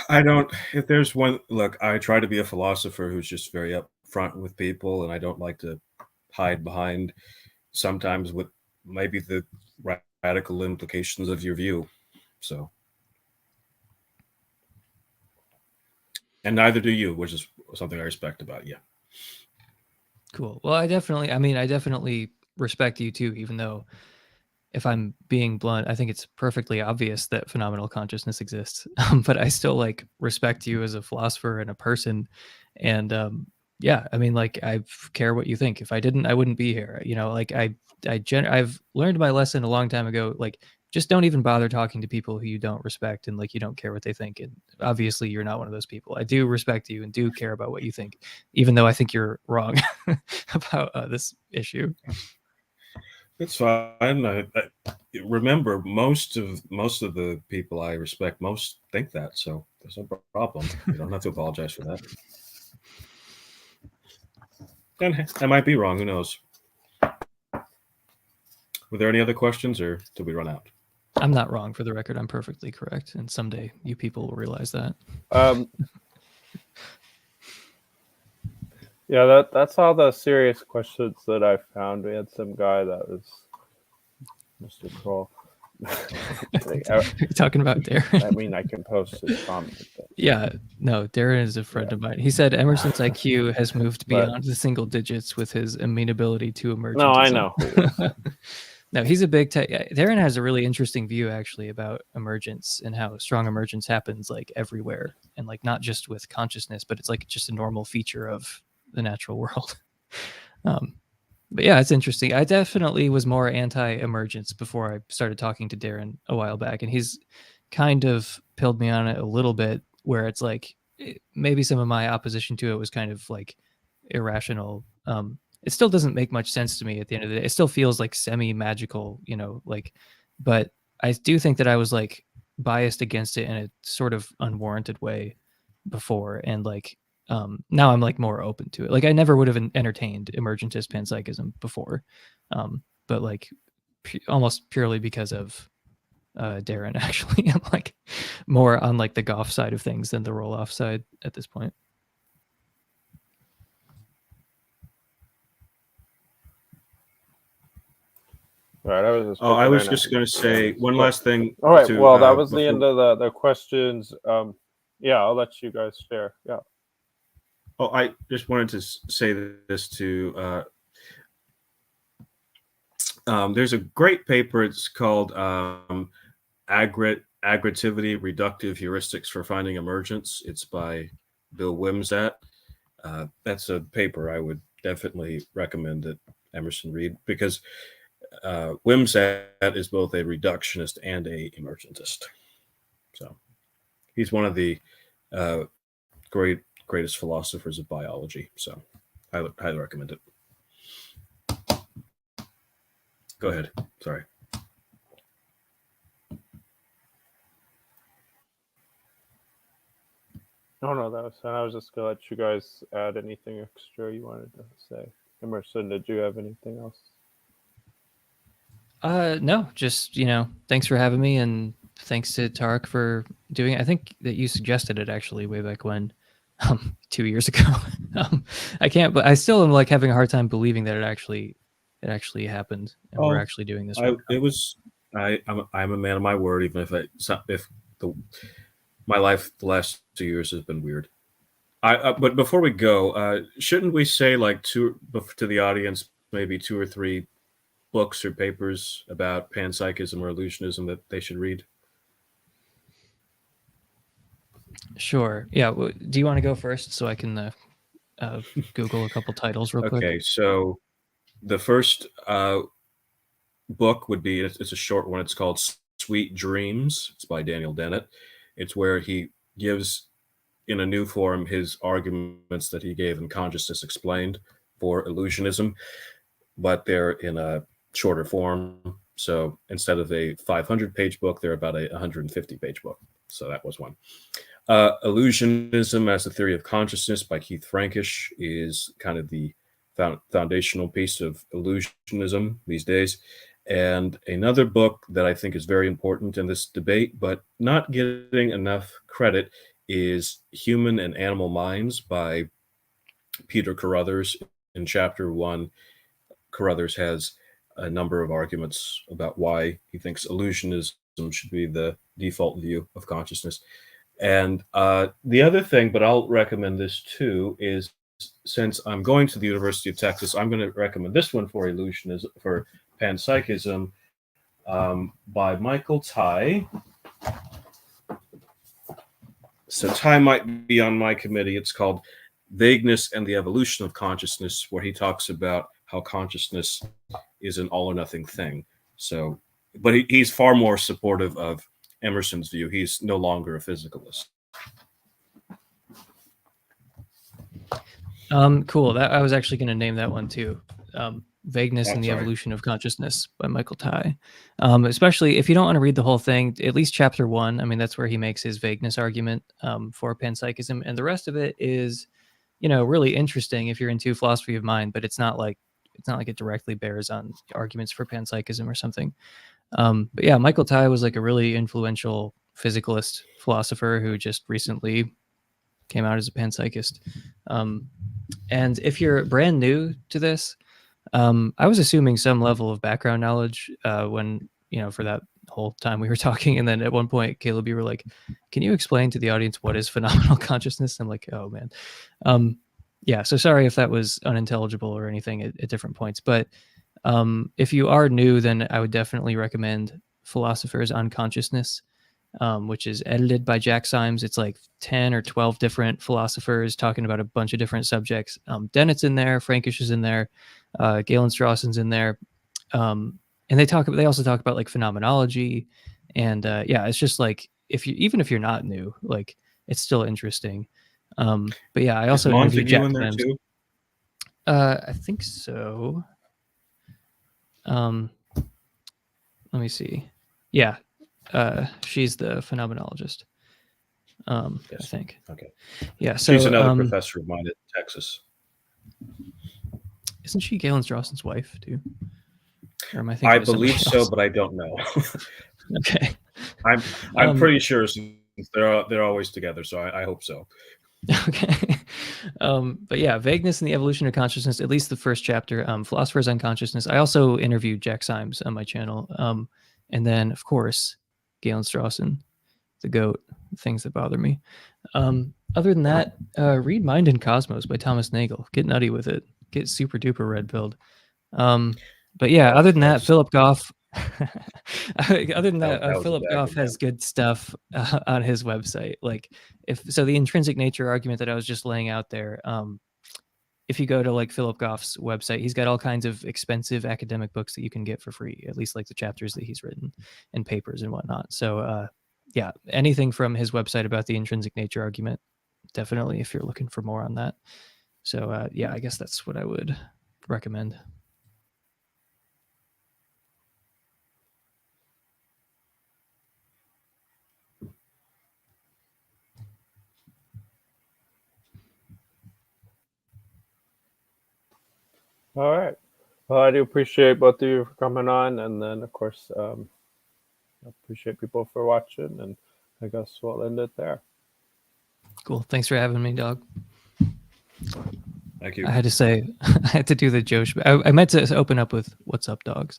I don't, if there's one, look, I try to be a philosopher who's just very upfront with people, and I don't like to hide behind sometimes what maybe the radical implications of your view. So, and neither do you, which is something I respect about you. Cool. Well, I definitely respect you too, even though if I'm being blunt, I think it's perfectly obvious that phenomenal consciousness exists. But I still like respect you as a philosopher and a person. And yeah, I mean, like I care what you think. If I didn't, I wouldn't be here. You know, like I've learned my lesson a long time ago. Like, just don't even bother talking to people who you don't respect and like you don't care what they think. And obviously, you're not one of those people. I do respect you and do care about what you think, even though I think you're wrong about this issue. It's fine. I remember most of the people I respect most think that, so there's no problem. You don't have to apologize for that. And I might be wrong. Who knows? Were there any other questions, or did we run out? I'm not wrong, for the record. I'm perfectly correct, and someday you people will realize that. Yeah, that's all the serious questions that I found. We had some guy that was Mr. Kroll. You're talking about Darren. I mean, I can post his comment. Yeah, no, Darren is a friend of mine. He said Emerson's IQ has moved beyond the single digits with his amenability to emergentism. No, I know. No, he's a big Darren has a really interesting view actually about emergence and how strong emergence happens like everywhere, and like not just with consciousness, but it's like just a normal feature of the natural world. But yeah, it's interesting. I definitely was more anti-emergence before I started talking to Darren a while back, and he's kind of pilled me on it a little bit, where it's like maybe some of my opposition to it was kind of like irrational. It still doesn't make much sense to me at the end of the day. It still feels like semi-magical, you know, like, but I do think that I was like biased against it in a sort of unwarranted way before, and like now I'm like more open to it. Like I never would have entertained emergentist panpsychism before, but like almost purely because of Darren. Actually, I'm like more on like the Goff side of things than the roll-off side at this point. Right, I was just going to say one last thing. All right. Well, that was the end of the questions. Yeah, I'll let you guys share. Yeah. Oh, I just wanted to say this to. There's a great paper. It's called Aggrativity Reductive Heuristics for Finding Emergence. It's by Bill Wimsatt. That's a paper I would definitely recommend that Emerson read, because Wimsatt is both a reductionist and a emergentist. So he's one of the greatest philosophers of biology. So I would highly recommend it. Go ahead. Sorry. No, that was fine. I was just gonna let you guys add anything extra you wanted to say. Emerson, did you have anything else? No, just, you know, thanks for having me, and thanks to Tarik for doing it. I think that you suggested it actually way back when, 2 years ago. I can't, but I still am like having a hard time believing that it actually happened, and we're actually doing this. I'm a man of my word, even if my life the last 2 years has been weird. But before we go, shouldn't we say like to the audience maybe 2 or 3 books or papers about panpsychism or illusionism that they should read? Sure. Yeah. Do you want to go first so I can Google a couple titles real quick? Okay. So the first book would be, it's a short one. It's called Sweet Dreams. It's by Daniel Dennett. It's where he gives, in a new form, his arguments that he gave in Consciousness Explained for Illusionism, but they're in a shorter form. So instead of a 500-page book, they're about a 150-page book. So that was one. Illusionism as a Theory of Consciousness by Keith Frankish is kind of the foundational piece of illusionism these days. And another book that I think is very important in this debate, but not getting enough credit, is Human and Animal Minds by Peter Carruthers. In chapter 1, Carruthers has a number of arguments about why he thinks illusionism should be the default view of consciousness. And the other thing, but I'll recommend this too, is since I'm going to the University of Texas, I'm going to recommend this one for illusionism, for panpsychism, by Michael Ty. So Ty might be on my committee. It's called Vagueness and the Evolution of Consciousness, where he talks about how consciousness is an all or nothing thing. So, but he's far more supportive of Emerson's view. He's no longer a physicalist. Cool. That I was actually going to name that one too. Vagueness and the Sorry. Evolution of Consciousness by Michael Ty. Especially if you don't want to read the whole thing, at least chapter 1. I mean, that's where he makes his vagueness argument for panpsychism, and the rest of it is, really interesting if you're into philosophy of mind. But it's not like it directly bears on arguments for panpsychism or something. But yeah, Michael Ty was like a really influential physicalist philosopher who just recently came out as a panpsychist. And if you're brand new to this, I was assuming some level of background knowledge when, for that whole time we were talking. And then at one point, Caleb, you were like, can you explain to the audience what is phenomenal consciousness? I'm like, oh, man. Yeah, so sorry if that was unintelligible or anything at different points. But if you are new, then I would definitely recommend Philosophers on Consciousness, which is edited by Jack Symes. It's like 10 or 12 different philosophers talking about a bunch of different subjects. Dennett's in there, Frankish is in there, Galen Strawson's in there. And they also talk about like phenomenology. And yeah, it's just like, even if you're not new, like it's still interesting. But yeah, I also interviewed Jack in there Symes. too? I think so. Let me see. Yeah. She's the phenomenologist. Yes. I think. Okay. Yeah. So she's another professor of mine at Texas. Isn't she Galen Strawson's wife too? Or am I thinking? I believe so, but I don't know. Okay. I'm pretty sure since they're always together, so I hope so. Okay. But yeah, Vagueness and the Evolution of Consciousness, at least the first chapter, Philosophers on Consciousness. I also interviewed Jack Symes on my channel. And then, of course, Galen Strawson, the GOAT, Things That Bother Me. Other than that, read Mind and Cosmos by Thomas Nagel. Get nutty with it. Get super duper red pilled. But yeah, other than that, Philip Goff. Philip Goff has good stuff on his website. Like, the intrinsic nature argument that I was just laying out there. If you go to like Philip Goff's website, he's got all kinds of expensive academic books that you can get for free, at least like the chapters that he's written and papers and whatnot. So yeah, anything from his website about the intrinsic nature argument, definitely if you're looking for more on that. So yeah, I guess that's what I would recommend. All right. Well, I do appreciate both of you for coming on, and then of course, I appreciate people for watching, and I guess we'll end it there. Cool. Thanks for having me, dog. Thank you. I had to say, I had to do the Joe. I meant to open up with "What's up, dogs,"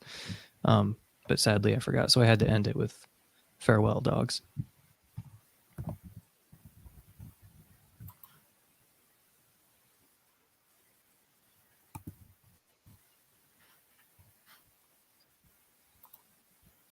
but sadly I forgot, so I had to end it with "Farewell, dogs."